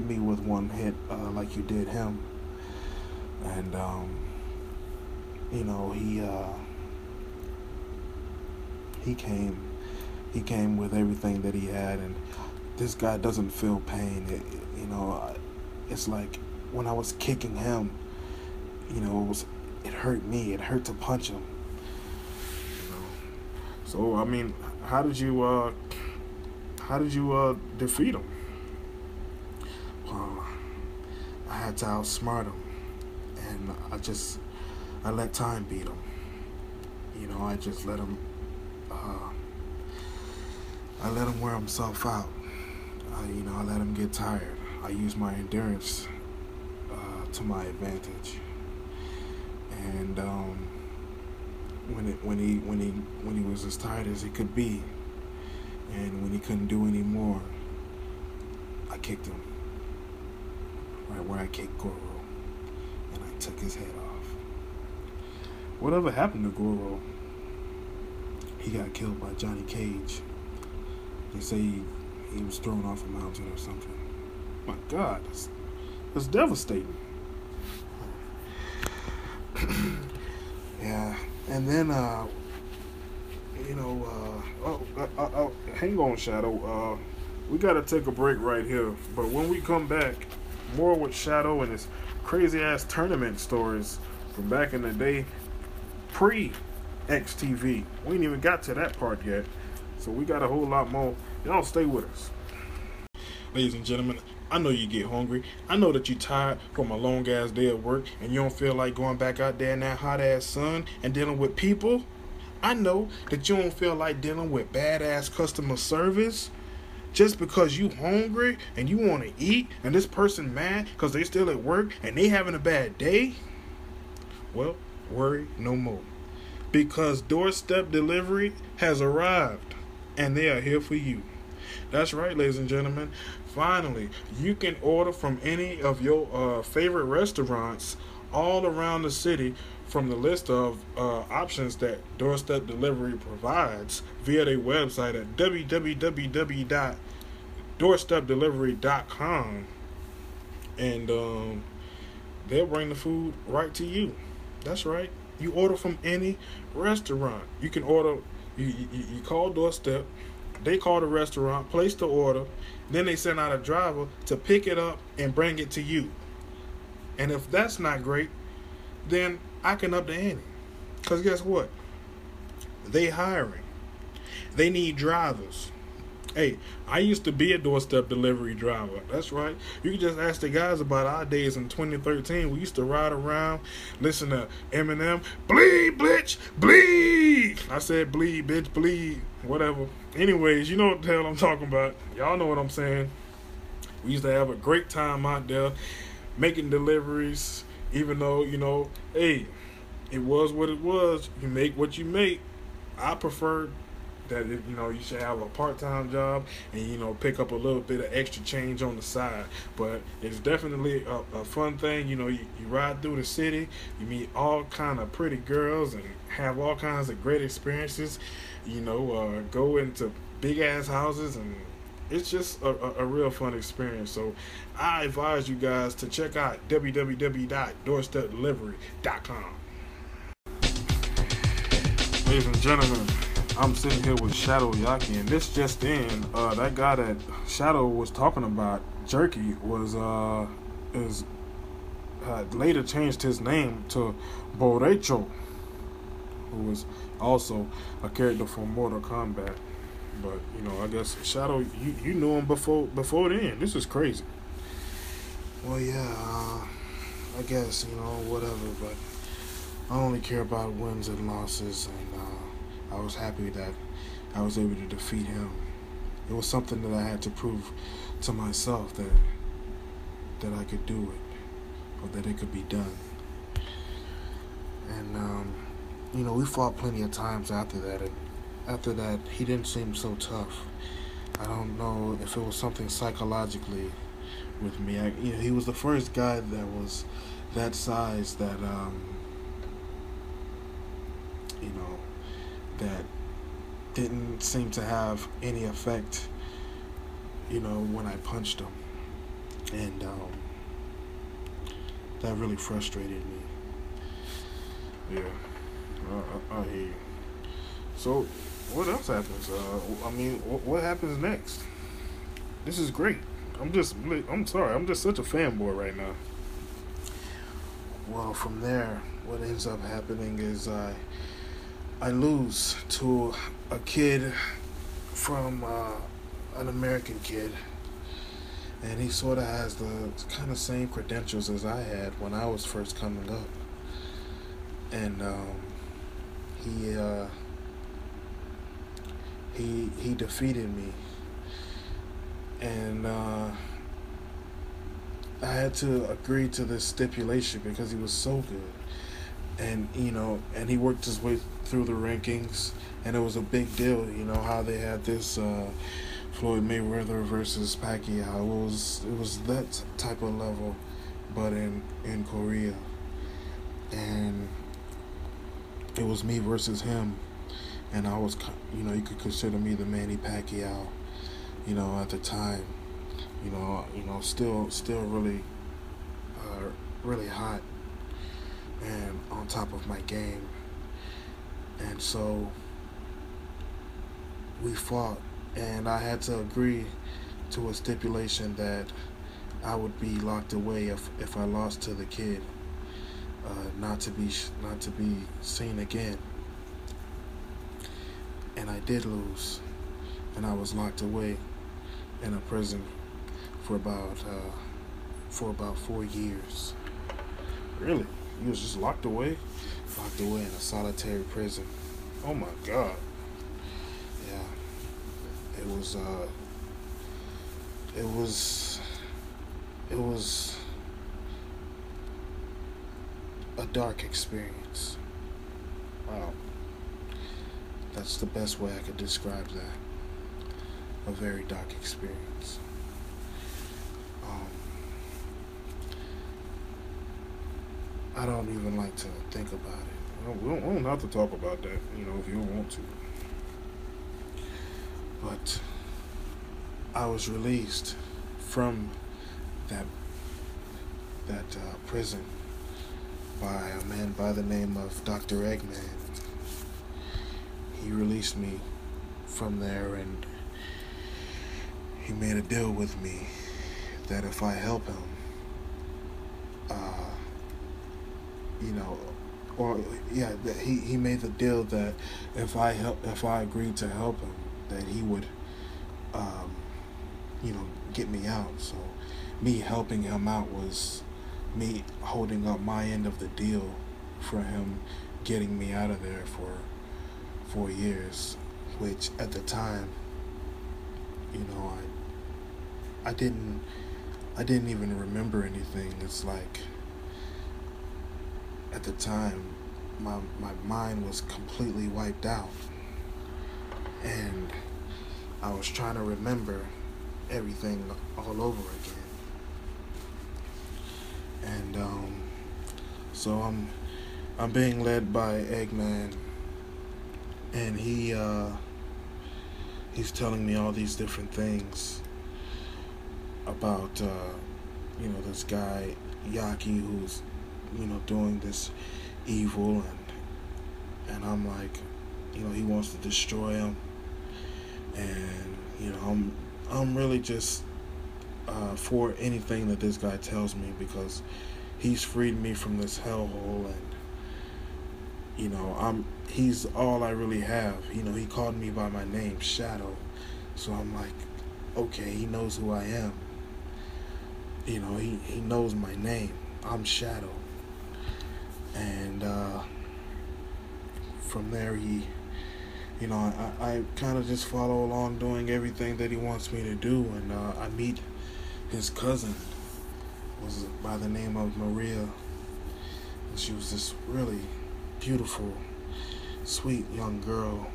Speaker 1: me with one hit like you did him." And he came with everything that he had, and this guy doesn't feel pain. It's like when I was kicking him, it hurt me. It hurt to punch him. So I mean, how did you defeat him? I had to outsmart him, and I let time beat him. I just let him. I let him wear himself out. I let him get tired. I used my endurance to my advantage. And when he was as tired as he could be, and when he couldn't do any more, I kicked him right where I kicked Goro, and I took his head off. Whatever happened to Goro? He got killed by Johnny Cage. They say he was thrown off a mountain or something. My God, that's devastating. Yeah, and then hang on, Shadow. We gotta take a break right here. But when we come back, more with Shadow and his crazy ass tournament stories from back in the day, pre-XTV. We ain't even got to that part yet, so we got a whole lot more. Y'all stay with us. Ladies and gentlemen, I know you get hungry. I know that you're tired from a long-ass day at work and you don't feel like going back out there in that hot-ass sun and dealing with people. I know that you don't feel like dealing with badass customer service just because you hungry and you want to eat and this person mad because they still at work and they having a bad day. Well, worry no more, because doorstep delivery has arrived and they are here for you. That's right, ladies and gentlemen. Finally, you can order from any of your favorite restaurants all around the city from the list of options that Doorstep Delivery provides via their website at www.doorstepdelivery.com, and they'll bring the food right to you. That's right. You order from any restaurant. You can order, you call Doorstep, they call the restaurant, place the order, then they send out a driver to pick it up and bring it to you. And if that's not great, then I can up the ante. Because guess what? They hiring. They need drivers. Hey, I used to be a doorstep delivery driver. That's right. You can just ask the guys about our days in 2013. We used to ride around, listen to Eminem, bleed, bitch, bleed. I said bleed, bitch, bleed, whatever. Anyways, you know what the hell I'm talking about. Y'all know what I'm saying. We used to have a great time out there making deliveries, even though, hey, it was what it was. You make what you make. I preferred that you should have a part-time job and pick up a little bit of extra change on the side. But it's definitely a fun thing. You ride through the city, you meet all kind of pretty girls and have all kinds of great experiences. Go into big ass houses, and it's just a real fun experience. So I advise you guys to check out www.doorstepdelivery.com. Ladies and gentlemen, I'm sitting here with Shadow Yaki, and this just in, that guy that Shadow was talking about, Jerky, was later changed his name to Borecho, who was also a character from Mortal Kombat. But I guess Shadow, you knew him before then. This is crazy. Well, yeah, I guess whatever. But I only care about wins and losses, and I was happy that I was able to defeat him. It was something that I had to prove to myself that I could do it, or that it could be done. And we fought plenty of times after that. And after that, he didn't seem so tough. I don't know if it was something psychologically with me. He was the first guy that was that size that that didn't seem to have any effect, when I punched him. And that really frustrated me. Yeah, I hear you. So, what else happens? What happens next? This is great. I'm sorry, I'm just such a fanboy right now. Well, from there, what ends up happening is I lose to a kid from an American kid, and he sort of has the kind of same credentials as I had when I was first coming up, and he defeated me, and I had to agree to this stipulation because he was so good. And and he worked his way through the rankings, and it was a big deal. How they had this Floyd Mayweather versus Pacquiao. It was that type of level, but in Korea, and it was me versus him, and I was you could consider me the Manny Pacquiao, at the time, still really really hot and on top of my game. And so we fought, and I had to agree to a stipulation that I would be locked away if I lost to the kid, not to be seen again. And I did lose, and I was locked away in a prison for about 4 years. Really? He was just locked away in a solitary prison. Oh my God. Yeah. It was a dark experience. Wow. That's the best way I could describe that. A very dark experience. I don't even like to think about it. We don't have to talk about that, if you don't want to. But I was released from that prison by a man by the name of Dr. Eggman. He released me from there, and he made a deal with me that if I help him, he made the deal that if I agreed to help him, that he would, get me out. So me helping him out was me holding up my end of the deal for him getting me out of there for 4 years, which at the time, I didn't even remember anything. It's like, at the time, my mind was completely wiped out, and I was trying to remember everything all over again. And so I'm being led by Eggman, and he's telling me all these different things about this guy Yaki, who's doing this evil, and I'm like, he wants to destroy him, and I'm really just for anything that this guy tells me, because he's freed me from this hellhole, and he's all I really have. He called me by my name, Shadow. So I'm like, okay, he knows who I am. He knows my name. I'm Shadow. And from there, I kind of just follow along doing everything that he wants me to do. And I meet his cousin, was by the name of Maria. And she was this really beautiful, sweet young girl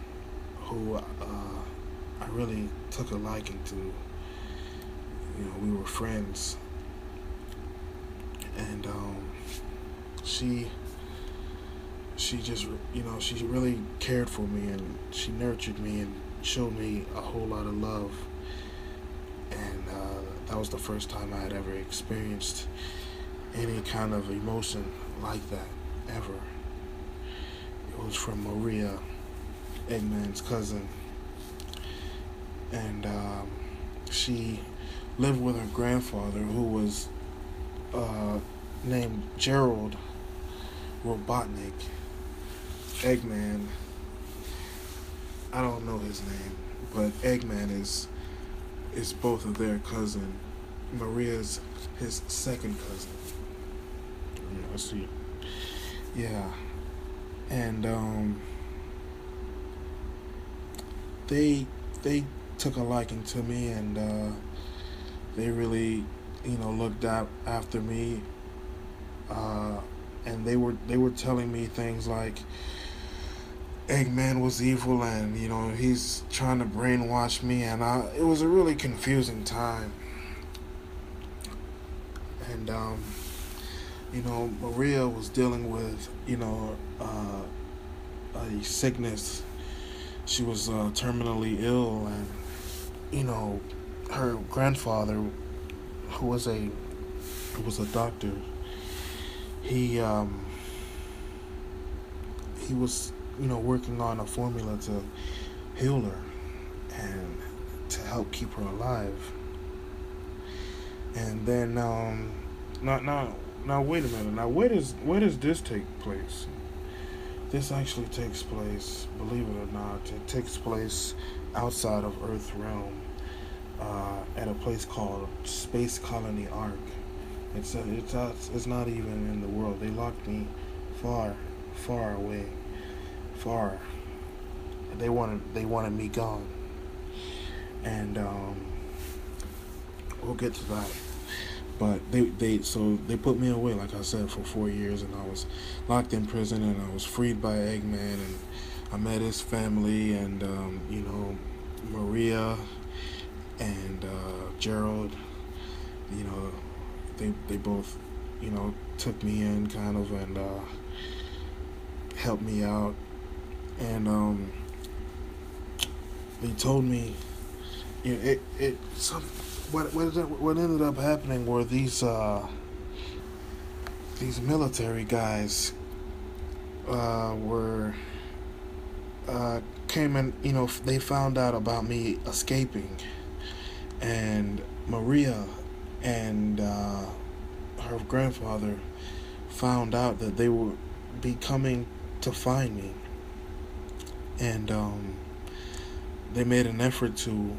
Speaker 1: who I really took a liking to. We were friends. And she just, she really cared for me, and she nurtured me and showed me a whole lot of love. And that was the first time I had ever experienced any kind of emotion like that, ever. It was from Maria, Eggman's cousin. And she lived with her grandfather, who was named Gerald Robotnik. Eggman, I don't know his name, but Eggman is both of their cousin. Maria's his second cousin. I see. Yeah. And they took a liking to me, and they really, looked out after me. And they were telling me things like Eggman was evil, and he's trying to brainwash me, and it was a really confusing time. And Maria was dealing with a sickness. She was terminally ill, and her grandfather, who was a doctor, he was working on a formula to heal her and to help keep her alive. And then now wait a minute. Now where does this take place? This actually takes place, believe it or not, it takes place outside of Earth realm, at a place called Space Colony Ark. It's not even in the world. They locked me far away. Far. They wanted me gone. And we'll get to that. But they put me away, like I said, for 4 years, and I was locked in prison, and I was freed by Eggman, and I met his family, and Maria and Gerald. They both took me in kind of, and helped me out, and they told me what ended up happening were these military guys came in. They found out about me escaping, and Maria and her grandfather found out that they would be coming to find me, and they made an effort to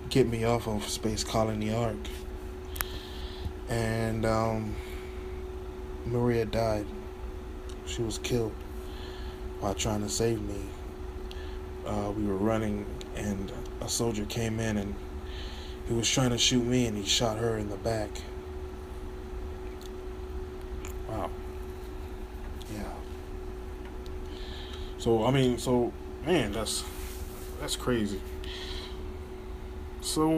Speaker 1: get me off of Space Colony Ark. And Maria died. She was killed while trying to save me. We were running, and a soldier came in, and he was trying to shoot me, and he shot her in the back. Wow. Yeah. So man, that's crazy. So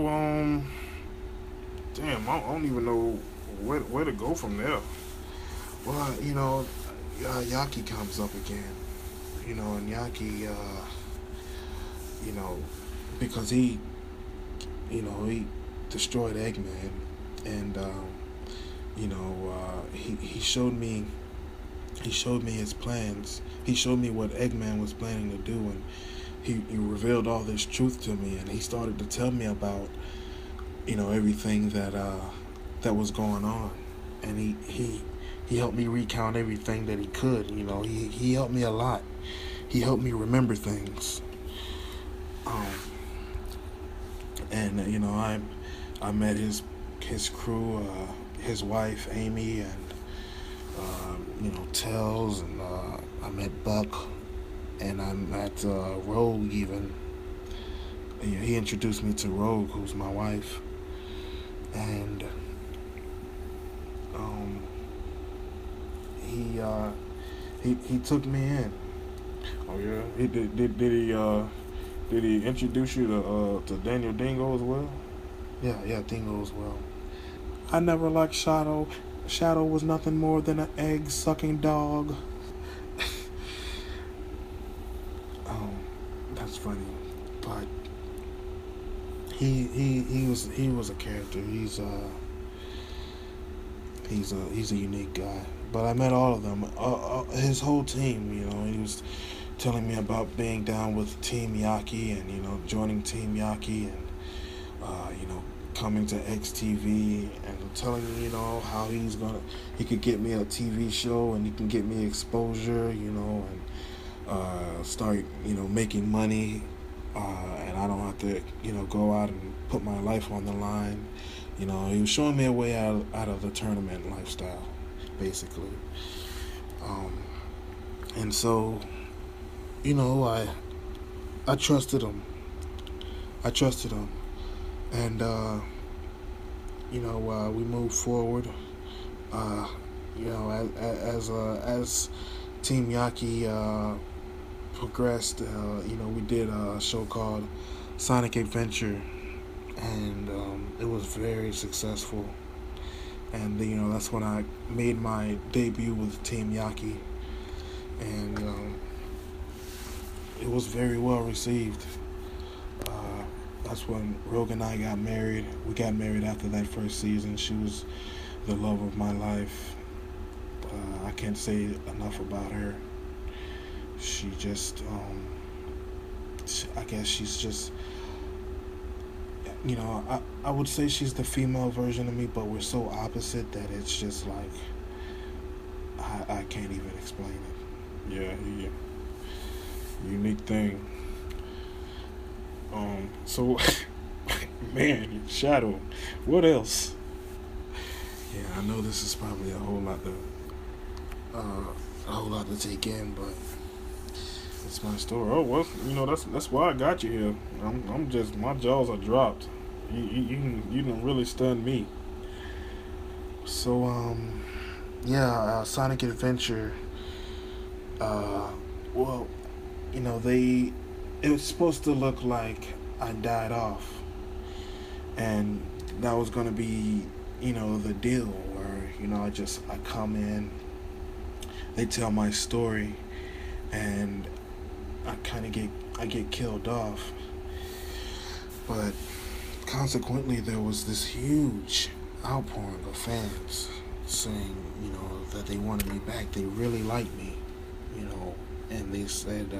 Speaker 1: damn, I don't even know where to go from there. Well, Yaki comes up again, and Yaki, because he destroyed Eggman, and he showed me his plans. He showed me what Eggman was planning to do, and he revealed all this truth to me, and he started to tell me about everything that was going on.
Speaker 3: and he helped me recount everything that he could. You know, he helped me a lot. He helped me remember things. And you know, I met his crew, his wife Amy, and you know, Tells, and I met Buck, and I met Rogue even. You know, he introduced me to Rogue, who's my wife, and he took me in.
Speaker 1: Oh yeah, he did he introduce you to Daniel Dingo as well?
Speaker 3: Yeah, Dingo as well. I never liked Shadow. Shadow was nothing more than an egg-sucking dog. That's funny, but he was a character. He's a unique guy. But I met all of them, his whole team. You know, he was telling me about being down with Team Yaki, and you know, joining Team Yaki, and you know, coming to XTV, and telling me, you know, how he could get me a TV show, and he can get me exposure, you know, and start, you know, making money, and I don't have to, you know, go out and put my life on the line. You know, he was showing me a way out of the tournament lifestyle, basically. And so, you know, I trusted him. And, you know, we moved forward. You know, as Team Yaki progressed, you know, we did a show called Sonic Adventure, and it was very successful. And, you know, that's when I made my debut with Team Yaki, and it was very well received. That's when Rogue and I got married. We got married after that first season. She was the love of my life. I can't say enough about her. She just, I guess she's just, you know, I would say she's the female version of me, but we're so opposite that it's just like, I can't even explain it.
Speaker 1: Yeah, unique thing. So, man, Shadow, what else?
Speaker 3: Yeah, I know this is probably a whole lot to take in, but
Speaker 1: it's my story. Oh well, you know, that's why I got you here. I'm just, my jaws are dropped. You done really stunned me.
Speaker 3: So yeah, Sonic Adventure. Well, you know, it was supposed to look like I died off, and that was gonna be, you know, the deal where, you know, I come in, they tell my story, and I get killed off. But consequently, there was this huge outpouring of fans saying, you know, that they wanted me back. They really liked me, you know, and they said,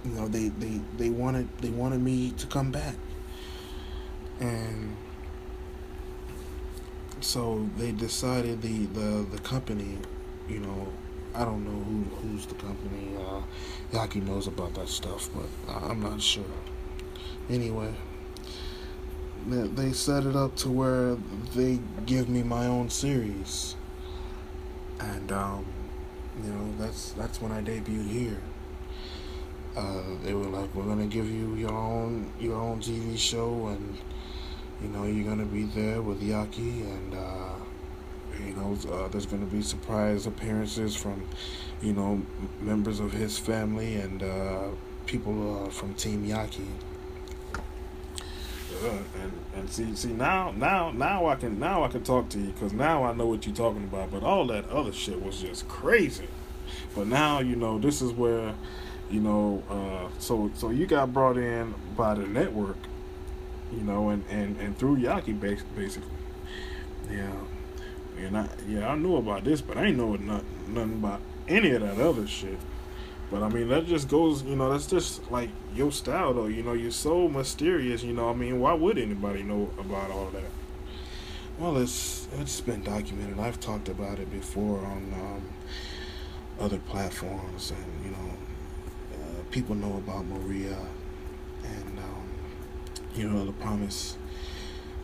Speaker 3: you know, they wanted me to come back, and so they decided the company, you know, I don't know who's the company. Yaki knows about that stuff, but I'm not sure. Anyway, they set it up to where they give me my own series, and you know, that's when I debuted here. They were like, we're gonna give you your own TV show, and you know, you're gonna be there with Yaki, and you know, there's gonna be surprise appearances from, you know, members of his family and people from Team Yaki.
Speaker 1: And see now I can talk to you, because now I know what you're talking about. But all that other shit was just crazy. But now, you know, this is where, you know, so you got brought in by the network, you know, and through Yaki basically. Yeah. And I knew about this, but I ain't know nothing about any of that other shit. But I mean, that just goes, that's just like your style, though. You're so mysterious. I mean, why would anybody know about all that?
Speaker 3: Well, it's been documented. I've talked about it before on other platforms, and people know about Maria, and the promise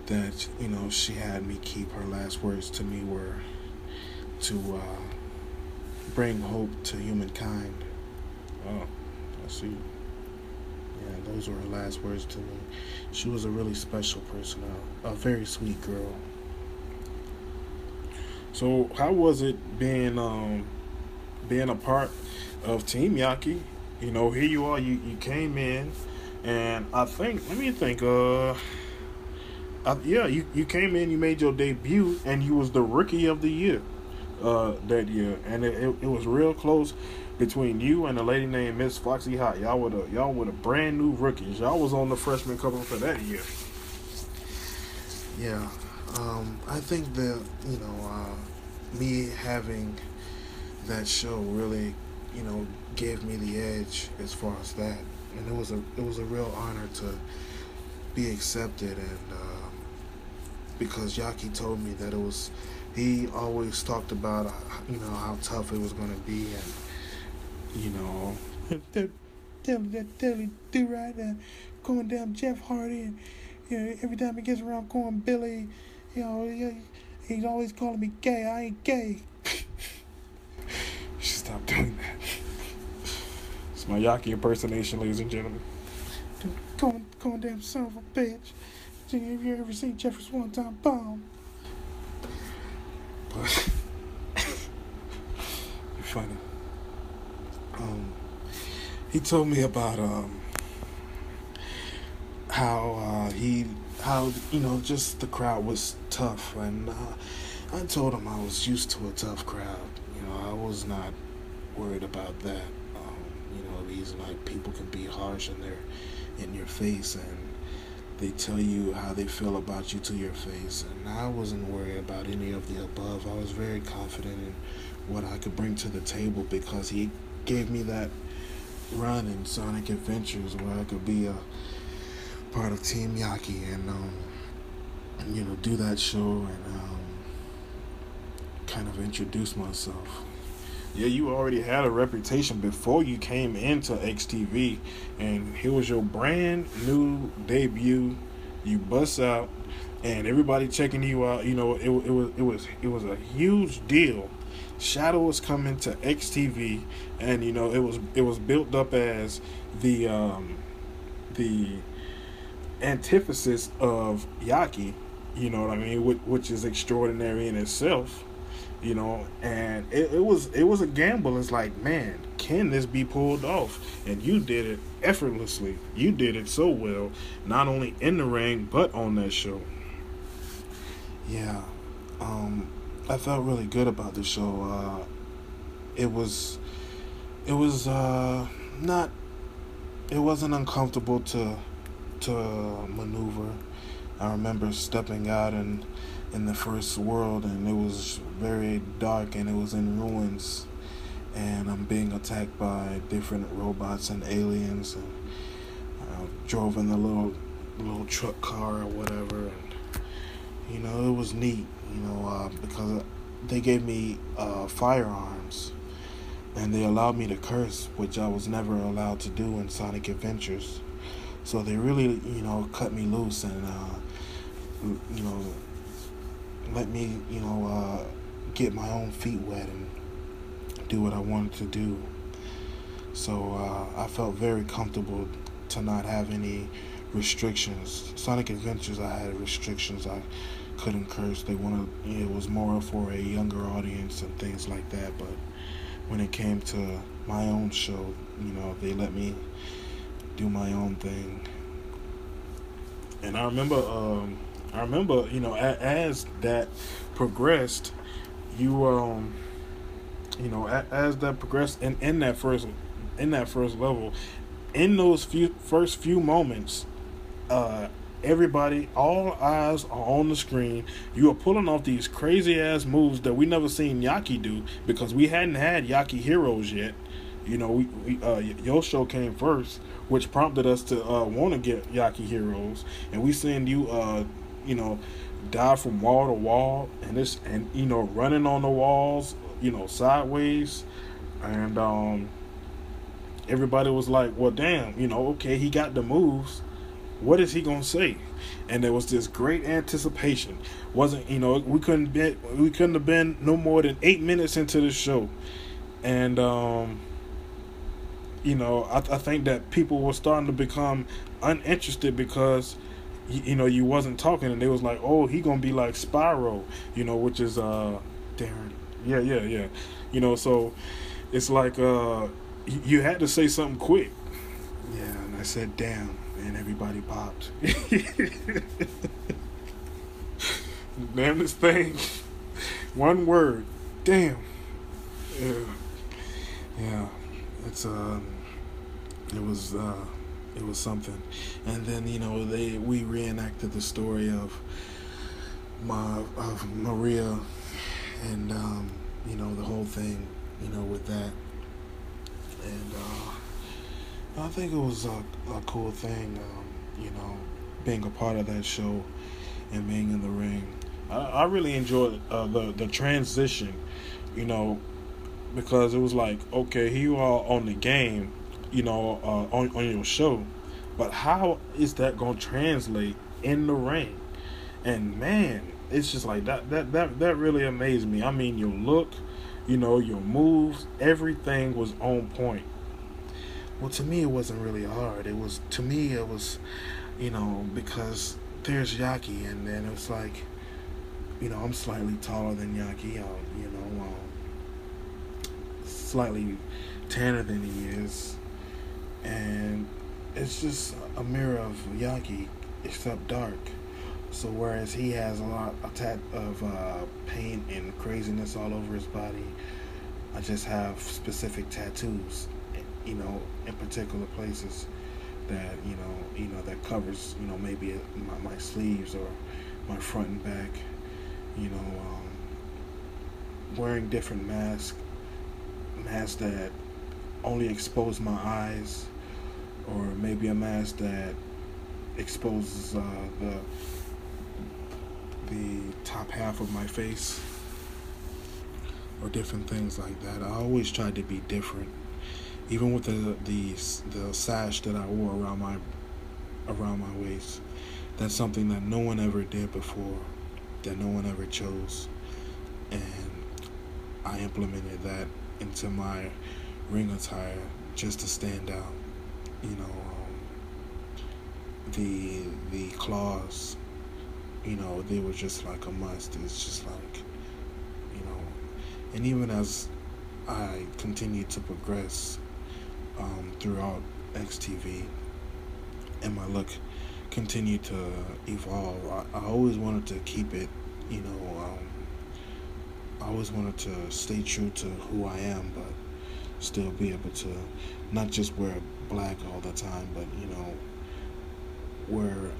Speaker 3: that she had me keep. Her last words to me were to bring hope to humankind.
Speaker 1: Oh, I see.
Speaker 3: Yeah, those were her last words to me. She was a really special person, a very sweet girl.
Speaker 1: So how was it being a part of Team Yaki? Here you are. You came in, and let me think. You came in. You made your debut, and you was the Rookie of the Year that year, and it was real close between you and a lady named Miss Foxy Hot. Y'all were the brand new rookies. Y'all was on the freshman cover for that year.
Speaker 3: Yeah. I think that me having that show really gave me the edge as far as that, and it was a real honor to be accepted, and because Yaki told me that he always talked about how tough it was going to be, and Deli do right now, going down Jeff Hardy, and every time he gets around calling Billy, he's always calling me gay. I ain't gay.
Speaker 1: Stop doing that. It's my Yaki impersonation, ladies and gentlemen.
Speaker 3: Going damn son of a bitch. Have you ever seen Jeffrey's one-time bomb? But you're funny. He told me about how just the crowd was tough, and I told him I was used to a tough crowd. I was not worried about that. These people can be harsh and they're in your face, and they tell you how they feel about you to your face, and I wasn't worried about any of the above. I was very confident in what I could bring to the table, because he gave me that run in Sonic Adventures where I could be a part of Team Yaki and do that show and kind of introduce myself.
Speaker 1: Yeah, you already had a reputation before you came into XTV, and here was your brand new debut. You bust out, and everybody checking you out. It was a huge deal. Shadow was coming to XTV, and it was built up as the antithesis of Yaki. You know what I mean? Which is extraordinary in itself. And it was a gamble. It's like, man, can this be pulled off? And you did it effortlessly. You did it so well, not only in the ring but on that show.
Speaker 3: Yeah, I felt really good about the show. It wasn't uncomfortable to maneuver. I remember stepping out in the first world, and it was very dark, and it was in ruins, and I'm being attacked by different robots and aliens, and I drove in the little truck car or whatever, and it was neat, because they gave me firearms, and they allowed me to curse, which I was never allowed to do in Sonic Adventures. So they really cut me loose and let me, get my own feet wet and do what I wanted to do. So I felt very comfortable to not have any restrictions. Sonic Adventures, I had restrictions. I couldn't curse. It was more for a younger audience and things like that. But when it came to my own show, they let me do my own thing.
Speaker 1: And I remember, as that progressed, as that progressed in that first level, in those first few moments, everybody, all eyes are on the screen. You are pulling off these crazy ass moves that we never seen Yaki do, because we hadn't had Yaki heroes yet. You know, your show came first, which prompted us to want to get Yaki Heroes, and we send you you know, dive from wall to wall, and you know, running on the walls, you know, sideways, and everybody was like, well, damn, you know, okay, he got the moves. What is he gonna say? And there was this great anticipation. Wasn't, you know, we couldn't have been no more than 8 minutes into the show, and you know, I think that people were starting to become uninterested because you know, you wasn't talking, and they was like, oh, he gonna be like Spyro, you know, which is Darren. Yeah, you know, so it's like you had to say something quick. Yeah, and I said damn, and everybody popped. Damn, this thing, one word, damn. Yeah, it's it was something. And then, you know, we reenacted the story of Maria, and you know, the whole thing, you know, with that. And I think it was a cool thing, you know, being a part of that show and being in the ring. I really enjoyed the transition, you know, because it was like, okay, here you are on the game, you know, on your show, but how is that gonna translate in the ring? And man, it's just like that really amazed me. I mean, your look, you know, your moves, everything was on point. Well, to me, it wasn't really hard. To me, it was, you know, because there's Yaki, and then it's like, you know, I'm slightly taller than Yaki, you know, slightly tanner than he is, and it's just a mirror of Yaki, except dark. So whereas he has of pain and craziness all over his body, I just have specific tattoos, you know, in particular places that you know that covers, you know, maybe my sleeves or my front and back, you know, wearing different masks that only expose my eyes, or maybe a mask that exposes the top half of my face, or different things like that. I always tried to be different, even with the sash that I wore around my waist. That's something that no one ever did before, that no one ever chose, and I implemented that into my ring attire just to stand out. You know, the claws, you know, they were just like a must. It's just like, you know, and even as I continued to progress throughout XTV, and my look continued to evolve, I always wanted to keep it, you know, I always wanted to stay true to who I am, but still be able to not just wear black all the time, but, you know, wear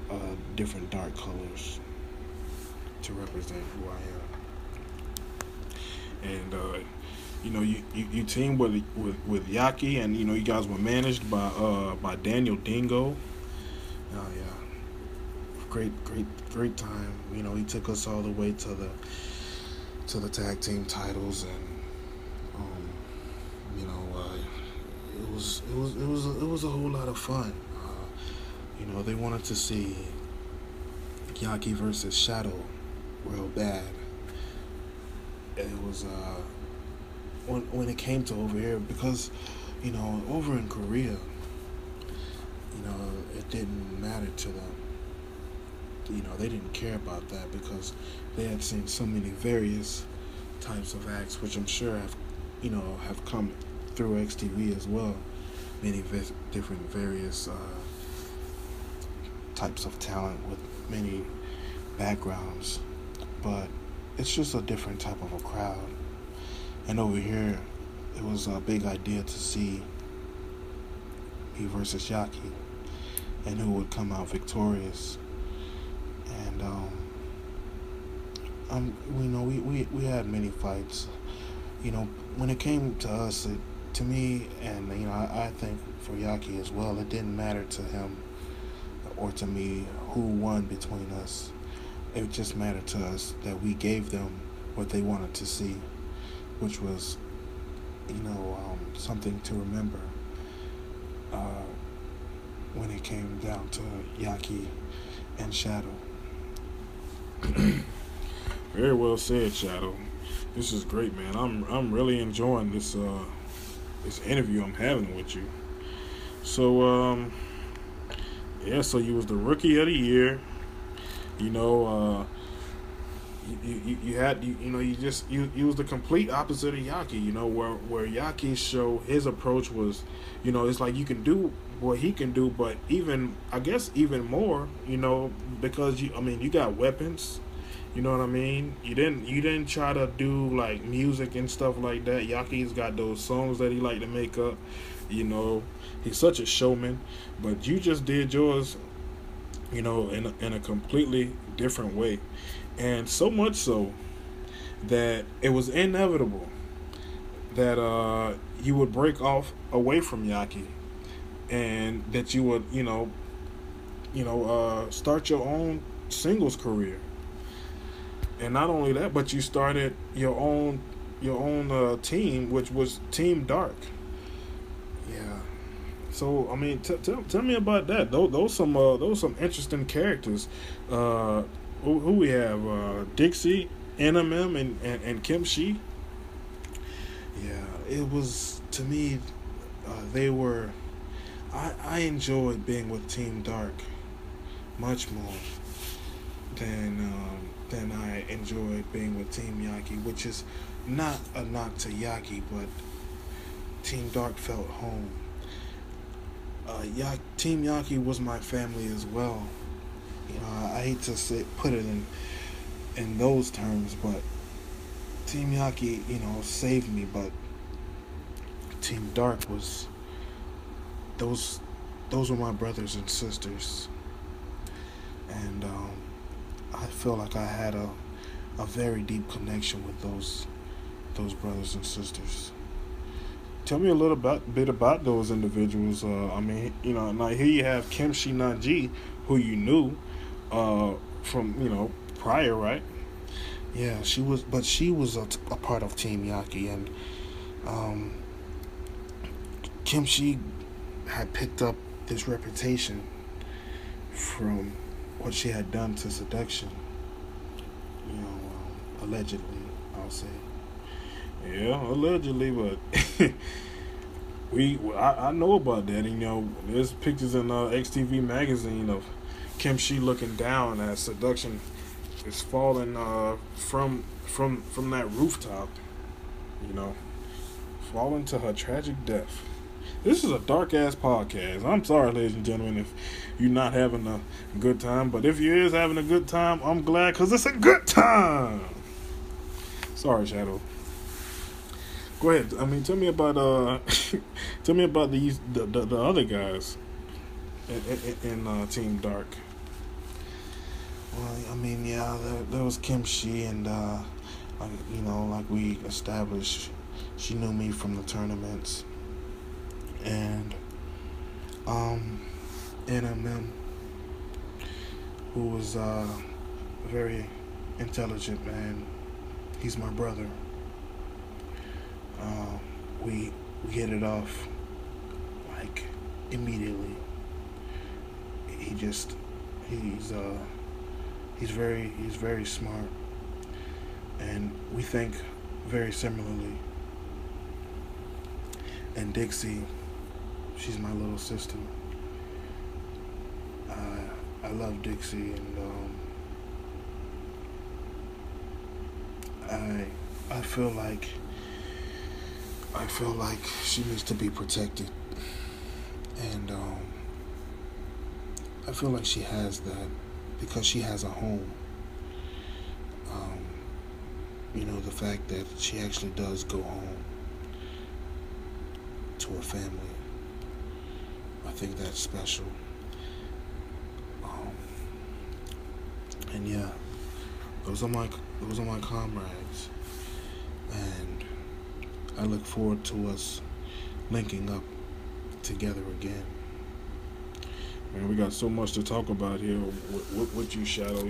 Speaker 1: different dark colors to represent who I am. And you know, you teamed with Yaki, and you know, you guys were managed by Daniel Dingo. Yeah, great time. You know, he took us all the way to the tag team titles, and you know, it was a whole lot of fun. You know, they wanted to see Yaki versus Shadow real bad. And it was when it came to over here, because, you know, over in Korea, you know, it didn't matter to them. You know, they didn't care about that because they had seen so many various types of acts, which I'm sure have come through XTV as well. Many different various types of talent with many backgrounds, but it's just a different type of a crowd. And over here, it was a big idea to see me versus Yaki, and who would come out victorious. And we had many fights. You know, when it came to us,
Speaker 3: to me, and I think for Yaki as well, it didn't matter to him or to me who won between us. It just mattered to us that we gave them what they wanted to see, which was, something to remember when it came down to Yaki and Shadow.
Speaker 1: Very well said, Shadow. This is great, man. I'm really enjoying this this interview I'm having with you. So so you was the rookie of the year. You was the complete opposite of Yaki. Where Yaki's show, his approach was, it's like you can do what he can do, but even more, because you got weapons. You know what I mean? You didn't try to do like music and stuff like that. Yaki's got those songs that he like to make up. He's such a showman, but you just did yours, in a completely different way, and so much so that it was inevitable that you would break off away from Yaki, and that you would start your own singles career. And not only that, but you started your own team, which was Team Dark. Yeah. So tell me about that. Those some interesting characters. Who we have? Dixie, NMM, and Kim Shi. Yeah, it was, to me. They were. I enjoyed being with Team Dark much more than I enjoyed being with Team Yaki, which is not a knock to Yaki, but Team Dark felt home. Team Yaki was my family as well. I hate to put it in those terms, but Team Yaki, saved me. But Team Dark was those were my brothers and sisters, and I feel like I had a very deep connection with those brothers and sisters. Tell me a little bit about those individuals. Now here you have Kim Shi Nanji, who you knew from prior, right?
Speaker 3: Yeah, she was a part of Team Yaki, and Kim Shi had picked up this reputation from what she had done to Seduction. Allegedly, I'll say.
Speaker 1: Yeah, allegedly, but I know about that. There's pictures in XTV magazine of Kim Shi looking down as Seduction is falling from that rooftop. Falling to her tragic death. This is a dark-ass podcast. I'm sorry, ladies and gentlemen, if you're not having a good time. But if you is having a good time, I'm glad, because it's a good time. Sorry, Shadow. Go ahead. Tell me about the other guys in Team Dark.
Speaker 3: Well, there was Kim Shi, and like we established, she knew me from the tournaments. And NMM, who was a very intelligent man. He's my brother. We hit it off like immediately. He's very smart, and we think very similarly. And Dixie, she's my little sister. I love Dixie, and I feel like she needs to be protected, and I feel like she has that because she has a home. The fact that she actually does go home to her family, I think that's special. And yeah, those are my comrades, and I look forward to us linking up together again.
Speaker 1: Man, we got so much to talk about here with you, Shadow.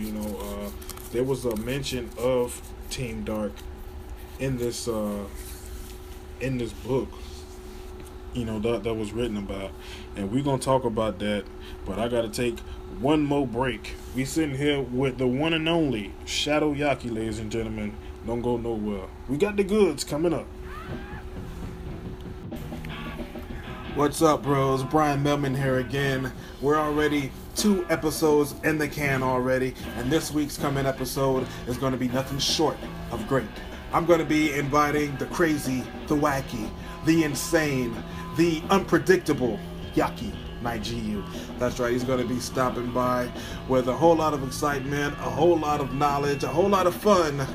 Speaker 1: There was a mention of Team Dark in this book, that was written about, and we're gonna talk about that. But I gotta take one more break. We sitting here with the one and only Shadow Yaki, ladies and gentlemen. Don't go nowhere. We got the goods coming up.
Speaker 3: What's up, bros? Brian Melman here again. We're already 2 episodes in the can already, and this week's coming episode is going to be nothing short of great. I'm going to be inviting the crazy, the wacky, the insane, the unpredictable Yaki Naijiu. That's right, he's going to be stopping by with a whole lot of excitement, a whole lot of knowledge, a whole lot of fun,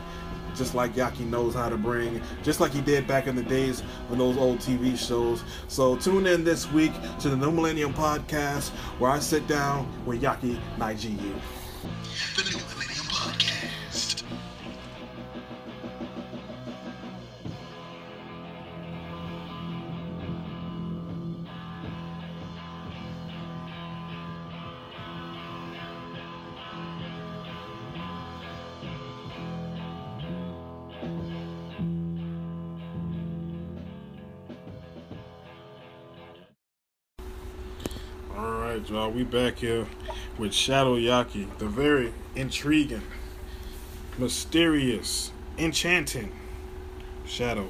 Speaker 3: just like Yaki knows how to bring, just like he did back in the days on those old TV shows. So tune in this week to the New Millennium Podcast, where I sit down with Yaki Naijiu.
Speaker 2: The New Millennium Podcast.
Speaker 1: Alright, y'all, we back here with Shadow Yaki, the very intriguing, mysterious, enchanting Shadow.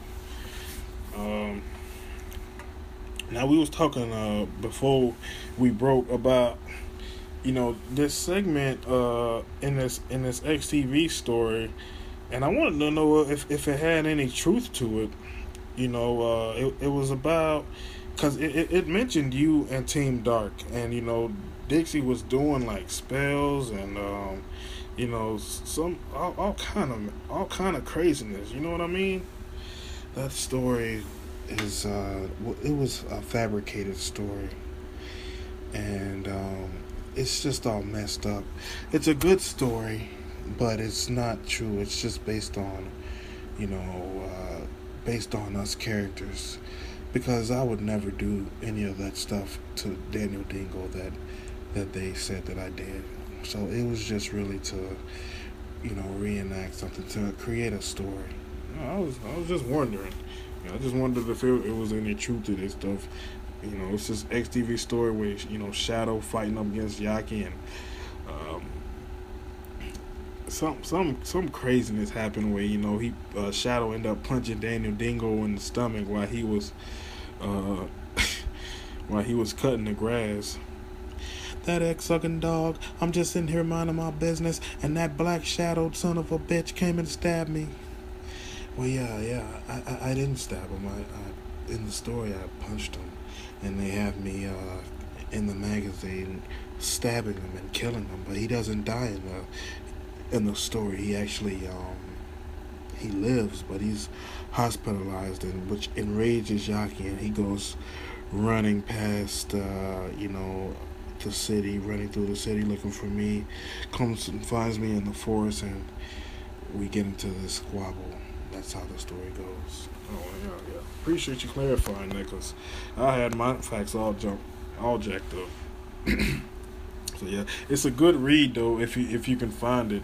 Speaker 1: Now we was talking before we broke about this segment in this XTV story, and I wanted to know if it had any truth to it. It was about, because it mentioned you and Team Dark, and Dixie was doing like spells and some all kind of craziness. You know what I mean?
Speaker 3: That story is it was a fabricated story, and it's just all messed up. It's a good story, but it's not true. It's just based on us characters, because I would never do any of that stuff to Daniel Dingo that they said that I did. So it was just really to reenact something, to create a story.
Speaker 1: I was just wondering. I just wondered if it was any truth to this stuff. It's this XTV story where Shadow fighting up against Yaki, and some craziness happened where he Shadow ended up punching Daniel Dingo in the stomach while he was cutting the grass. That egg-sucking dog, I'm just sitting here minding my business, and that black shadowed son of a bitch came and stabbed me. Well, yeah, I didn't stab him. I in the story, I punched him, and they have me in the magazine stabbing him and killing him, but he doesn't die in the story. He actually he lives, but he's hospitalized, and which enrages Yaki, and he goes running past the city, running through the city looking for me, comes and finds me in the forest, and we get into this squabble. That's how the story goes. Oh yeah. Appreciate you clarifying that, because I had my facts all jacked up. So yeah, it's a good read though if you can find it.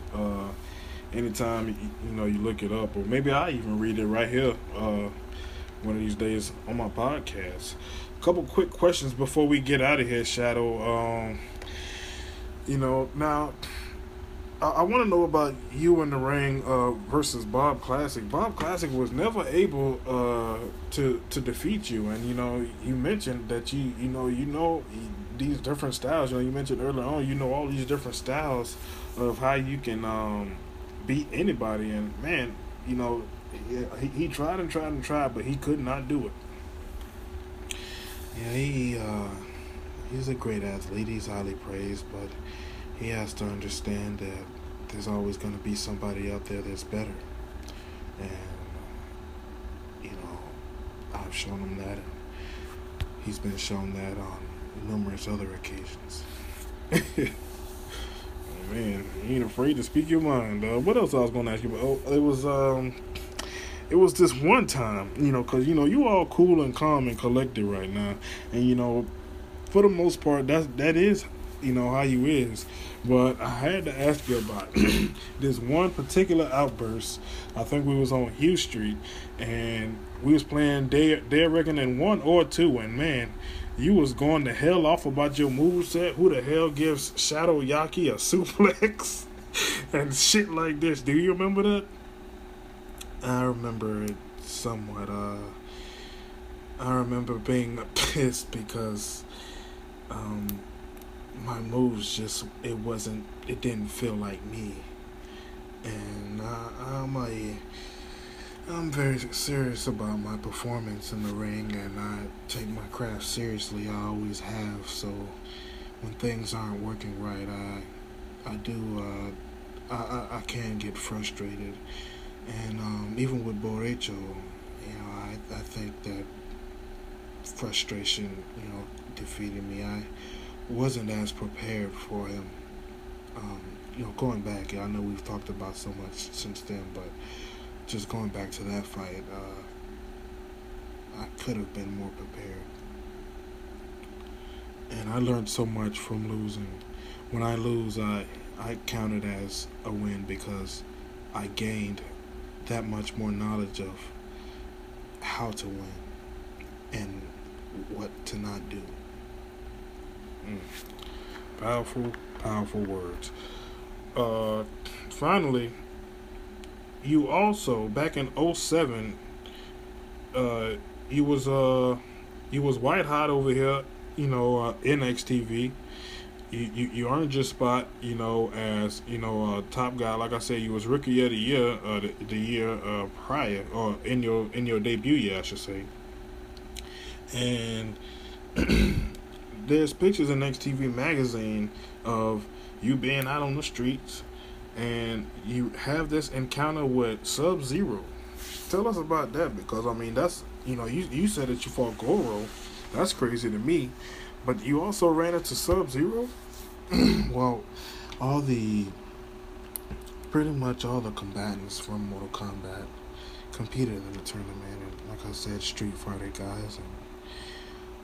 Speaker 1: Anytime you look it up, or maybe I even read it right here one of these days on my podcast. A couple quick questions before we get out of here, Shadow. Now I want to know about you in the ring versus Bob Classic. Bob Classic was never able to defeat you, and you mentioned that you know these different styles. You mentioned earlier on all these different styles of how you can beat anybody, and man, he tried and tried and tried, but he could not do it.
Speaker 3: Yeah, he's a great athlete. He's highly praised, but he has to understand that there's always going to be somebody out there that's better. And, I've shown him that, and he's been shown that on numerous other occasions.
Speaker 1: Man, you ain't afraid to speak your mind. What else I was going to ask you about? Oh, it was it was this one time, because you all cool and calm and collected right now, and for the most part, that is, how you is. But I had to ask you about this one particular outburst. I think we was on Hugh Street, and we was playing Dead Reckoning 1 or 2, and man, you was going to hell off about your moveset. Who the hell gives Shadow Yaki a suplex and shit like this? Do you remember that?
Speaker 3: I remember it somewhat. I remember being pissed because my moves it didn't feel like me. And I'm very serious about my performance in the ring, and I take my craft seriously. I always have. So when things aren't working right, I can get frustrated. And even with Borracho, I think that frustration, defeated me. I wasn't as prepared for him. Going back, I know we've talked about so much since then, but just going back to that fight, I could have been more prepared. And I learned so much from losing. When I lose, I count it as a win because I gained that much more knowledge of how to win and what to not do.
Speaker 1: Powerful, powerful words. Finally, you also back in 2007, you was white hot over here, NXTV. You earned your spot, as top guy. Like I said, you was Rookie of the Year, the year prior, or in your debut year, I should say. And there's pictures in NXTV magazine of you being out on the streets, and you have this encounter with Sub-Zero. Tell us about that, because that's you said that you fought Goro. That's crazy to me. But you also ran into Sub-Zero?
Speaker 3: Well, pretty much all the combatants from Mortal Kombat competed in the tournament. And like I said, Street Fighter guys and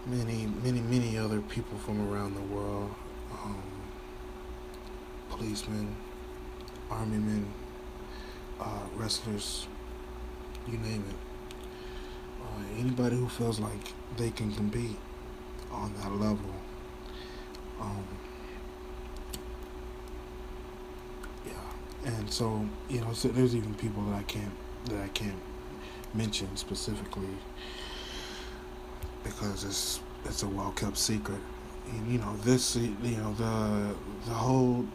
Speaker 3: many other people from around the world. Policemen, army men, wrestlers, you name it. Anybody who feels like they can compete on that level. And so so there's even people that I can't mention specifically because it's a well kept secret. And this the whole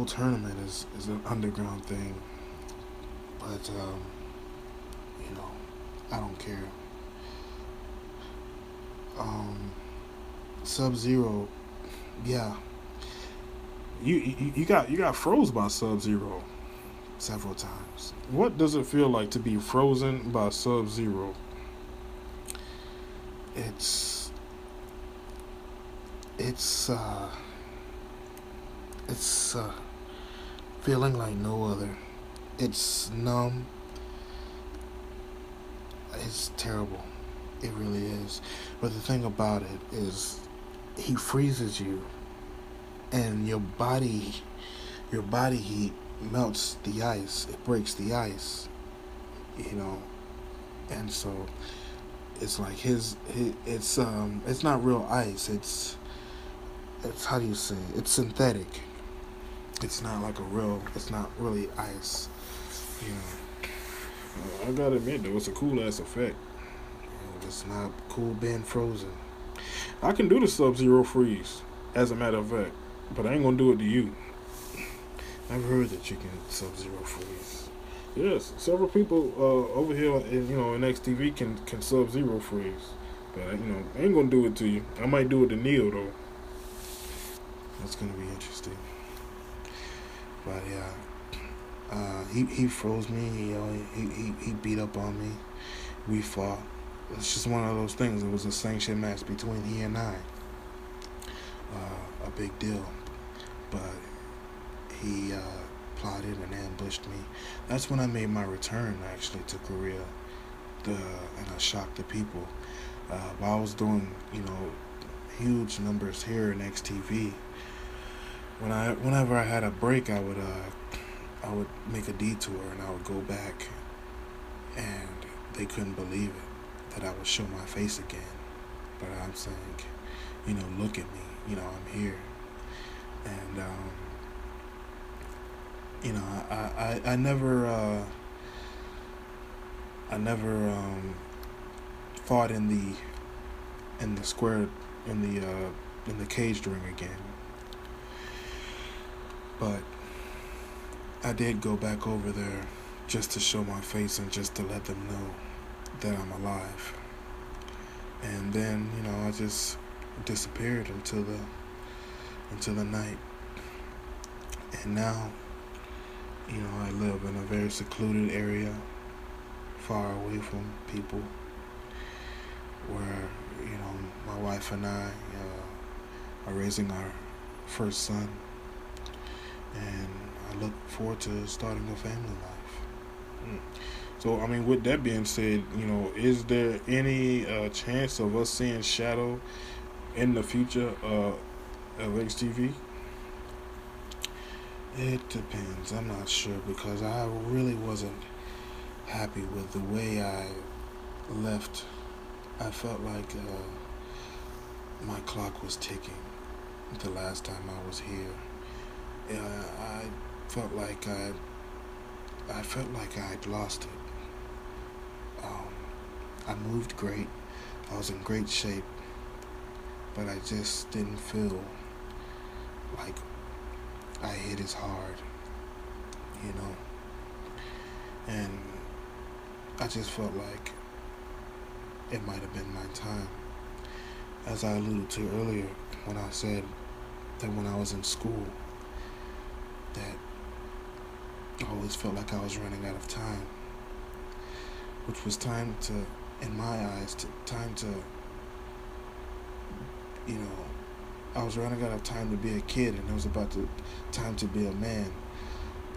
Speaker 3: tournament is an underground thing, but I don't care. Sub-Zero, yeah.
Speaker 1: You got froze by Sub-Zero
Speaker 3: several times.
Speaker 1: What does it feel like to be frozen by Sub-Zero?
Speaker 3: It's feeling like no other. It's numb. It's terrible. It really is. But the thing about it is, he freezes you, and your body heat melts the ice. It breaks the ice, and so it's like it's not real ice. It's how do you say it? It's synthetic. It's not like it's not really ice,
Speaker 1: I gotta admit though, it's a cool ass effect.
Speaker 3: It's not cool being frozen.
Speaker 1: I can do the Sub-Zero freeze, as a matter of fact, but I ain't gonna do it to you.
Speaker 3: I've heard that you can Sub-Zero freeze.
Speaker 1: Yes, several people over here in NXTV can Sub-Zero freeze, but I ain't gonna do it to you. I might do it to Neil though.
Speaker 3: That's gonna be interesting. But yeah, he froze me. He beat up on me. We fought. It's just one of those things. It was a sanctioned match between he and I. A big deal. But he plotted and ambushed me. That's when I made my return, actually, to Korea. and I shocked the people. While I was doing, huge numbers here in XTV, whenever I had a break, I would make a detour and I would go back, and they couldn't believe it that I would show my face again. But I'm saying, look at me, I'm here, and I never fought in the square in the caged ring again. But I did go back over there just to show my face and just to let them know that I'm alive. And then, I just disappeared until the night. And now, I live in a very secluded area, far away from people, where, my wife and I are raising our first son. And I look forward to starting a family life. So, with that being said, is there any chance of us seeing Shadow in the future of XTV? It depends. I'm not sure, because I really wasn't happy with the way I left. I felt like my clock was ticking the last time I was here. I felt like I'd lost it. I moved great. I was in great shape, but I just didn't feel like I hit as hard, and I just felt like it might have been my time. As I alluded to earlier, when I said that when I was in school, that I always felt like I was running out of time, which was time to, in my eyes, I was running out of time to be a kid, and it was about time to be a man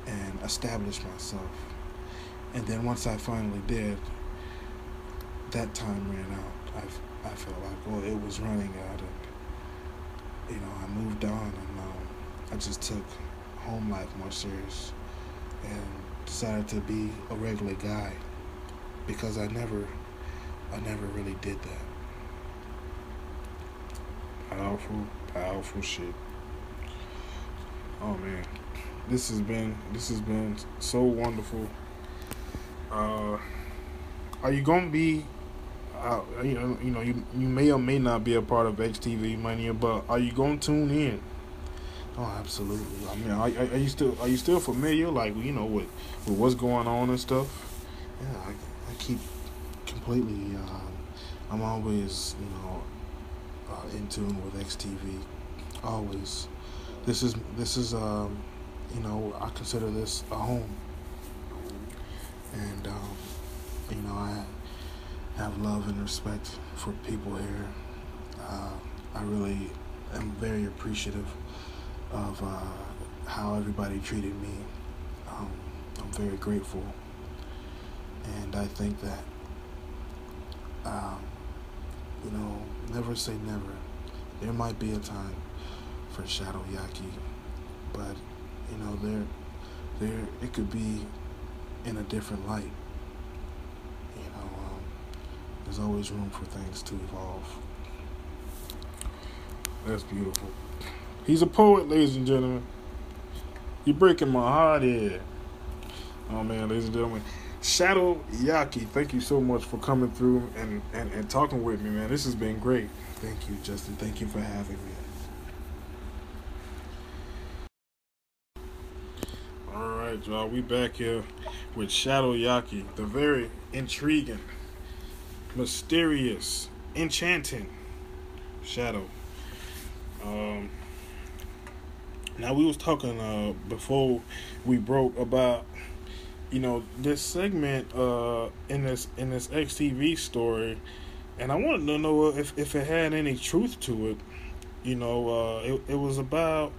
Speaker 3: and establish myself. And then once I finally did, that time ran out. I felt like, it was running out, and I moved on, and I just took home life more serious and decided to be a regular guy, because I never really did that. Powerful shit. Oh man, this has been so wonderful. Are you gonna be? You may or may not be a part of XTV Mania, but are you gonna tune in? Oh, absolutely. Are you still familiar, with what's going on and stuff? Yeah, I keep completely. I'm always, in tune with XTV. Always. This is I consider this a home, and I have love and respect for people here. I really am very appreciative of how everybody treated me. I'm very grateful, and I think that never say never. There might be a time for Shadow Yaki, but there it could be in a different light. There's always room for things to evolve. That's beautiful. He's a poet, ladies and gentlemen. You're breaking my heart here. Oh man, ladies and gentlemen. Shadow Yaki, thank you so much for coming through and talking with me, man. This has been great. Thank you, Justin. Thank you for having me. Alright, y'all. We back here with Shadow Yaki, the very intriguing, mysterious, enchanting Shadow. Now we was talking before we broke about this segment in this XTV story, and I wanted to know if it had any truth to it. It was about,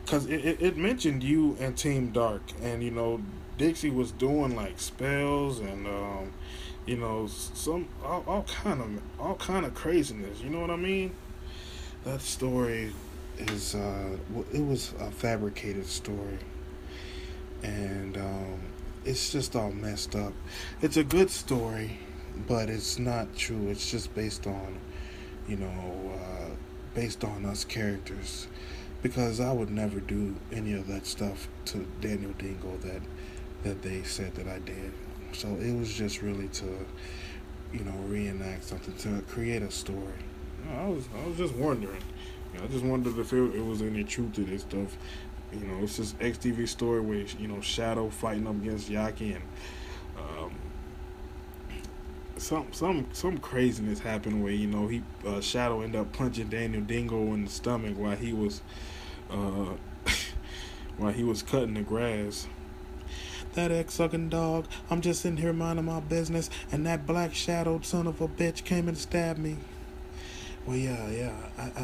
Speaker 3: because it mentioned you and Team Dark, and Dixie was doing like spells and
Speaker 1: you know, some all kind of craziness. You know what I mean?
Speaker 3: That story is it was a fabricated story, and it's just all messed up. It's a good story, but it's not true. It's just based on, you know, based on us characters. Because I would never do any of that stuff to Daniel Dingle that they said that I did. So it was just really to, you know, reenact something, to create a story.
Speaker 1: No, I was just wondering. You know, I just wondered if it was any truth to this stuff. You know, it's just XTV story where, you know, Shadow fighting up against Yaki, and some craziness happened where, you know, he Shadow ended up punching Daniel Dingo in the stomach while he was uh, while he was cutting the grass. That egg-sucking dog, I'm just sitting here minding my business, and that black-shadowed son of a bitch came and stabbed me.
Speaker 3: Well, yeah,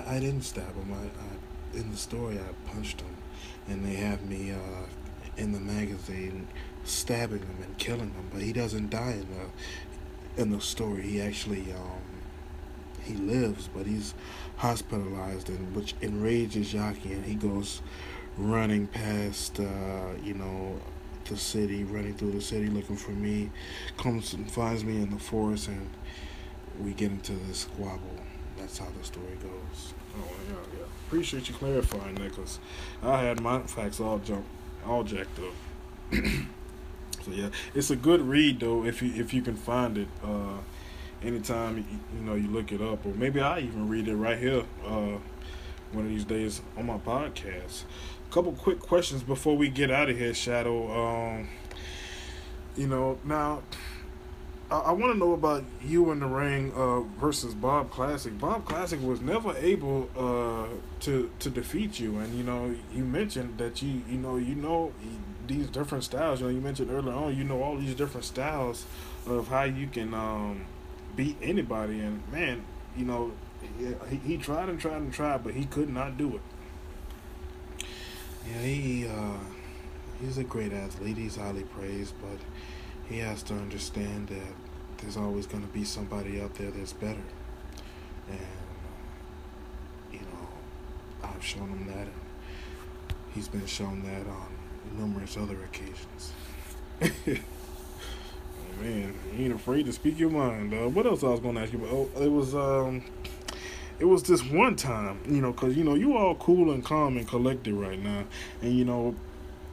Speaker 3: I didn't stab him. I in the story I punched him, and they have me in the magazine stabbing him and killing him, but he doesn't die in the story. He actually he lives, but he's hospitalized, and which enrages Yaki, and he goes running past you know, the city, running through the city looking for me, comes and finds me in the forest, and we get into this squabble. That's how the story goes.
Speaker 1: Oh yeah. Appreciate you clarifying that, because I had my facts all jacked up. So yeah, it's a good read though if you can find it. Anytime you know, you look it up, or maybe I even read it right here. One of these days on my podcast. A couple quick questions before we get out of here, Shadow. You know, now I want to know about you in the ring versus Bob Classic. Bob Classic was never able to defeat you, and you know, you mentioned that you know these different styles. You know, you mentioned earlier on, you know, all these different styles of how you can beat anybody, and man, you know, he tried and tried and tried, but he could not do it.
Speaker 3: Yeah, he's a great athlete. He's highly praised, but he has to understand that there's always going to be somebody out there that's better. And, you know, I've shown him that, and he's been shown that on numerous other occasions.
Speaker 1: Oh, man, you ain't afraid to speak your mind. What else I was going to ask you about? Oh, it was this one time, you know, because, you know, you all cool and calm and collected right now. And, you know,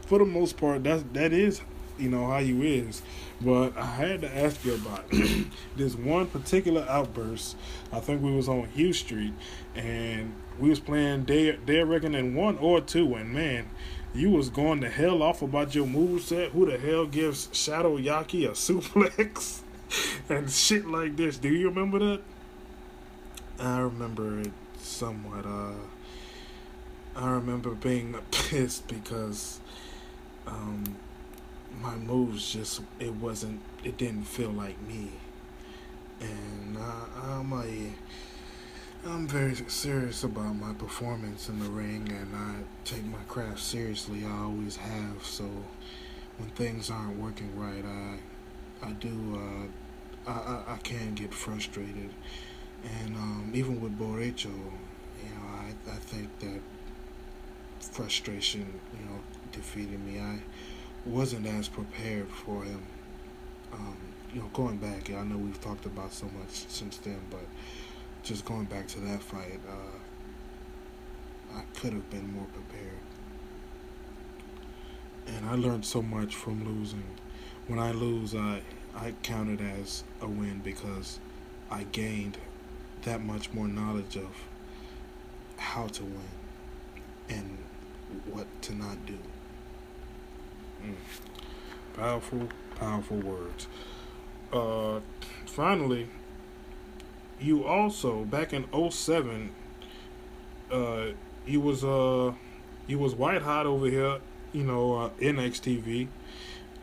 Speaker 1: for the most part, that is, you know, how you is. But I had to ask you about this one particular outburst. I think we was on Hugh Street, and we was playing Day Reckoning 1 or 2, and man, you was going to hell off about your moveset. Who the hell gives Shadow Yaki a suplex and shit like this? Do you remember that?
Speaker 3: I remember it somewhat. I remember being pissed because my moves just, it didn't feel like me. And I'm very serious about my performance in the ring, and I take my craft seriously. I always have. So when things aren't working right, I can get frustrated. And even with Borracho, you know, I think that frustration, you know, defeated me. I wasn't as prepared for him. You know, going back, I know we've talked about so much since then, but just going back to that fight, I could have been more prepared. And I learned so much from losing. When I lose, I count it as a win because I gained that much more knowledge of how to win and what to not do. Powerful words.
Speaker 1: Finally, you also back in 2007, you was white hot over here, you know, in XTV.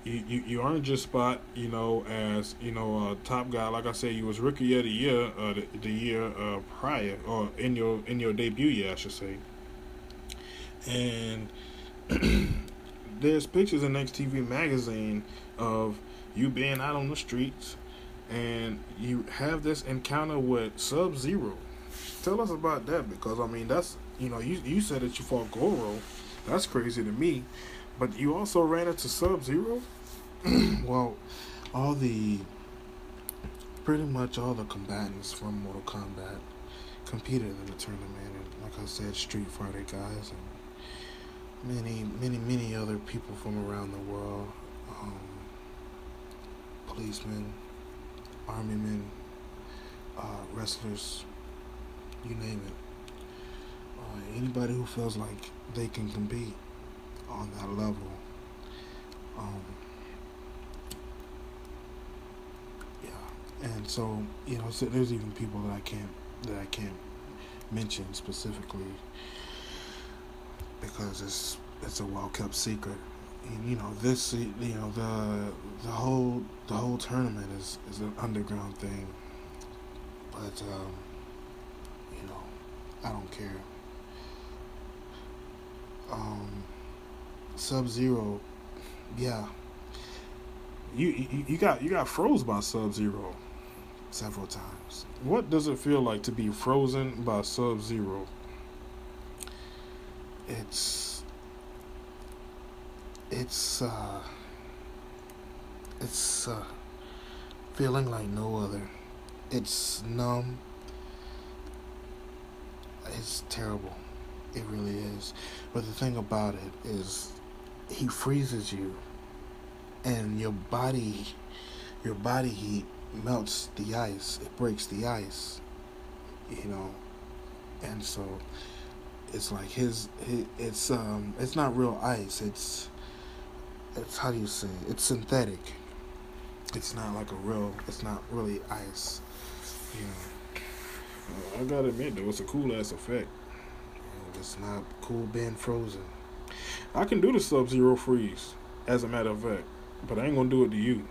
Speaker 1: You earned your spot, you know, as, you know, top guy. Like I said, you was rookie of the year, the year prior, or in your debut year, I should say. And there's pictures in XTV magazine of you being out on the streets, and you have this encounter with Sub-Zero. Tell us about that, because I mean that's, you said that you fought Goro. That's crazy to me, but you also ran into Sub-Zero.
Speaker 3: Well, pretty much all the combatants from Mortal Kombat competed in the tournament, and like I said, Street Fighter guys and many other people from around the world, policemen, army men, wrestlers, you name it. Anybody who feels like they can compete on that level. Yeah, and so so there's even people that I can't mention specifically because it's a well kept secret. And, the whole tournament is an underground thing, but I don't care. Sub-Zero, yeah.
Speaker 1: You got froze by Sub-Zero
Speaker 3: several times.
Speaker 1: What does it feel like to be frozen by Sub-Zero?
Speaker 3: It's feeling like no other. It's numb. It's terrible. It really is. But the thing about it is, he freezes you, and your body heat melts the ice. It breaks the ice, and so it's like it's not real ice. It's how do you say it? It's synthetic. It's not like it's not really ice,
Speaker 1: I gotta admit though, it's a cool ass effect.
Speaker 3: It's not cool being frozen.
Speaker 1: I can do the Sub-Zero freeze, as a matter of fact, but I ain't gonna do it to you.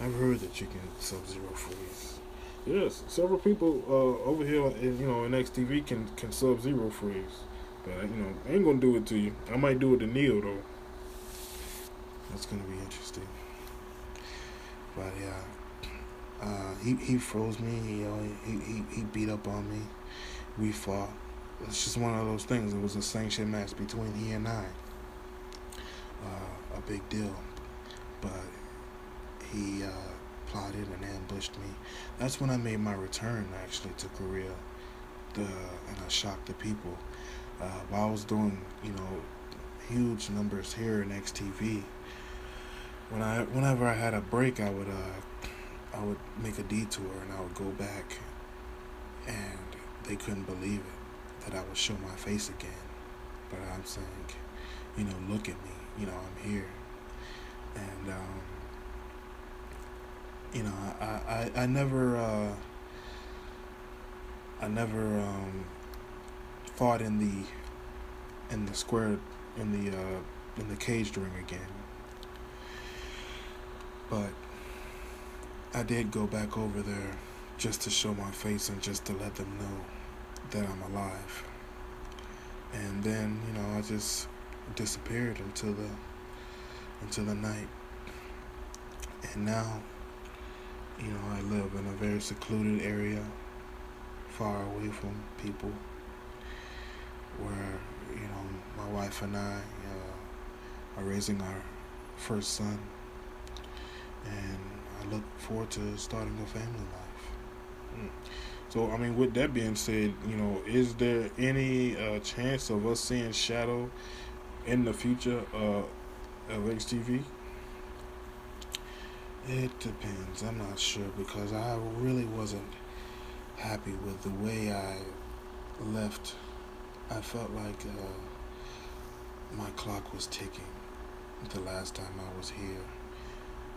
Speaker 3: I've heard that you can Sub-Zero freeze.
Speaker 1: Yes, several people over here, in XTV can Sub-Zero freeze, but I ain't gonna do it to you. I might do it to Neil though.
Speaker 3: That's gonna be interesting. But yeah, he froze me. He beat up on me. We fought. It's just one of those things. It was a sanctioned match between he and I. A big deal. But he plotted and ambushed me. That's when I made my return, actually, to Korea. And I shocked the people. While I was doing, huge numbers here in XTV, whenever I had a break, I would make a detour and I would go back, and they couldn't believe it that I would show my face again. But I'm saying, look at me, I'm here. And I never fought in the square in the cage ring again. But I did go back over there just to show my face and just to let them know that I'm alive. And then, I just disappeared until the night. And now, I live in a very secluded area, far away from people, where, my wife and I are raising our first son. And I look forward to starting a family life.
Speaker 1: So, with that being said, is there any chance of us seeing Shadow in the future of XTV?
Speaker 3: It depends. I'm not sure, because I really wasn't happy with the way I left. I felt like my clock was ticking the last time I was here.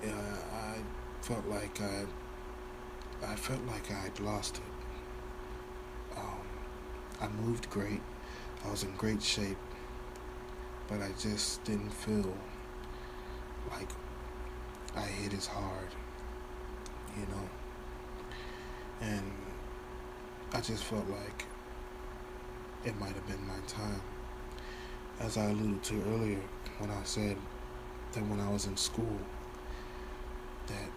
Speaker 3: I felt like I'd lost it. I moved great. I was in great shape, but I just didn't feel like I hit as hard, and I just felt like it might have been my time. As I alluded to earlier, when I said that when I was in school, that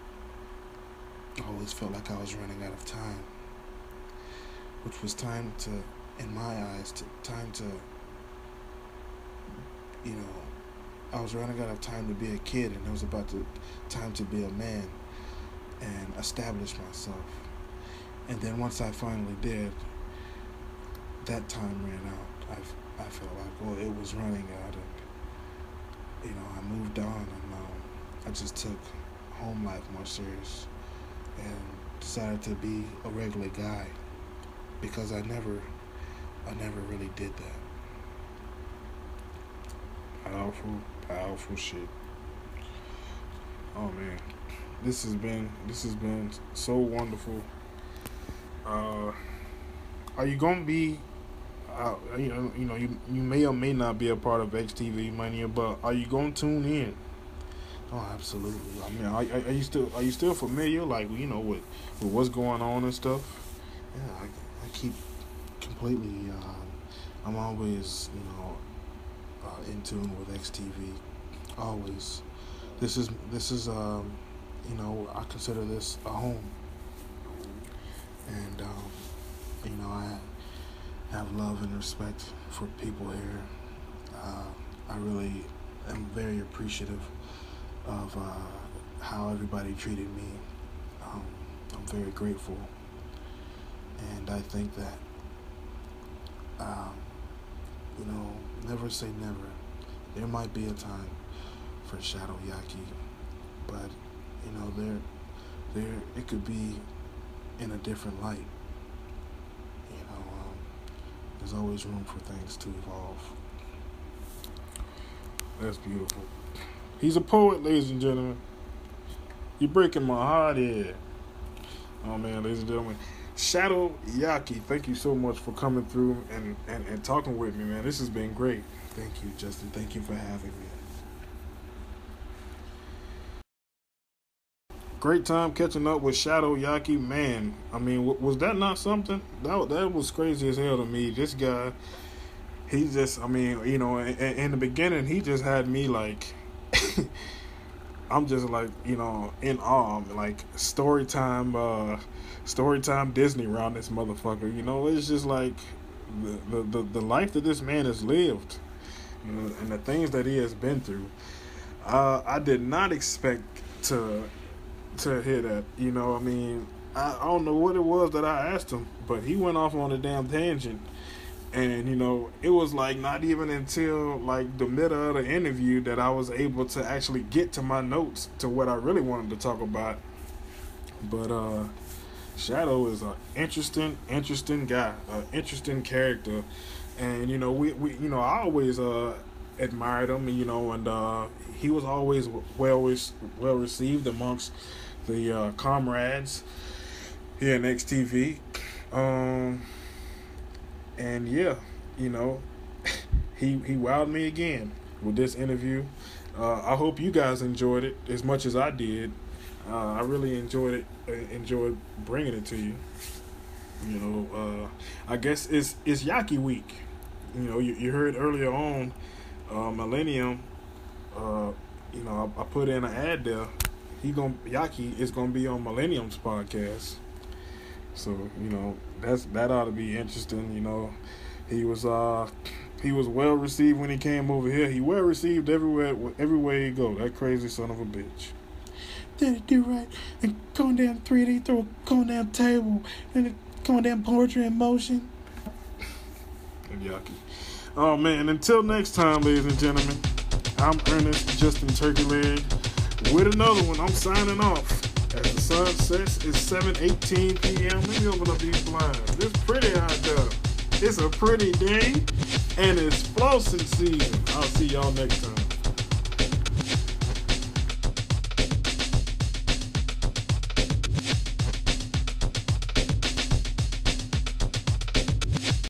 Speaker 3: I always felt like I was running out of time, which was time to, in my eyes, time to, I was running out of time to be a kid, and it was about time to be a man and establish myself. And then once I finally did, that time ran out. I felt like, it was running out, and I moved on, and I just took home life more serious and decided to be a regular guy, because I never really did that. Powerful shit. Oh man, this has been so wonderful. Are you gonna be? You may or may not be a part of XTV Mania, but are you gonna tune in? Oh, absolutely. I mean, are you still familiar, like, with what's going on and stuff? Yeah, I keep completely. I'm always, in tune with XTV. Always. This is I consider this a home, and I have love and respect for people here. I really am very appreciative of how everybody treated me. I'm very grateful, and I think that never say never. There might be a time for Shadow Yaki, but there it could be in a different light. There's always room for things to evolve. That's beautiful. He's a poet, ladies and gentlemen. You're breaking my heart here. Oh man, ladies and gentlemen. Shadow Yaki, thank you so much for coming through and talking with me, man. This has been great. Thank you, Justin. Thank you for having me. Great time catching up with Shadow Yaki, man. I mean, was that not something? That was crazy as hell to me. This guy, he just, in the beginning, he just had me like, I'm just like, in awe. Like, story time Disney around this motherfucker. It's just like the life that this man has lived, and the things that he has been through. I did not expect to hear that. I don't know what it was that I asked him, but he went off on a damn tangent. And, it was like not even until like the middle of the interview that I was able to actually get to my notes to what I really wanted to talk about. But Shadow is an interesting guy, an interesting character. And, we I always admired him, and he was always well received amongst the comrades here in XTV. And yeah, he wowed me again with this interview. I hope you guys enjoyed it as much as I did. I really enjoyed bringing it to you. I guess it's Yaki week. You heard earlier on, Millennium. I put in an ad there. Yaki is gonna be on Millennium's podcast. So that ought to be interesting. He was well received when he came over here. He well received everywhere he go. That crazy son of a bitch. Then he do right and going down 3D, throw a going down table, and going down poetry in motion. And Yaki. Oh man! Until next time, ladies and gentlemen. I'm Ernest Justin Turkey Leg with another one. I'm signing off. As the sun sets, it's 7:18 p.m. Let me open up these blinds. It's pretty out there. It's a pretty day, and it's flossing season. I'll see y'all next time.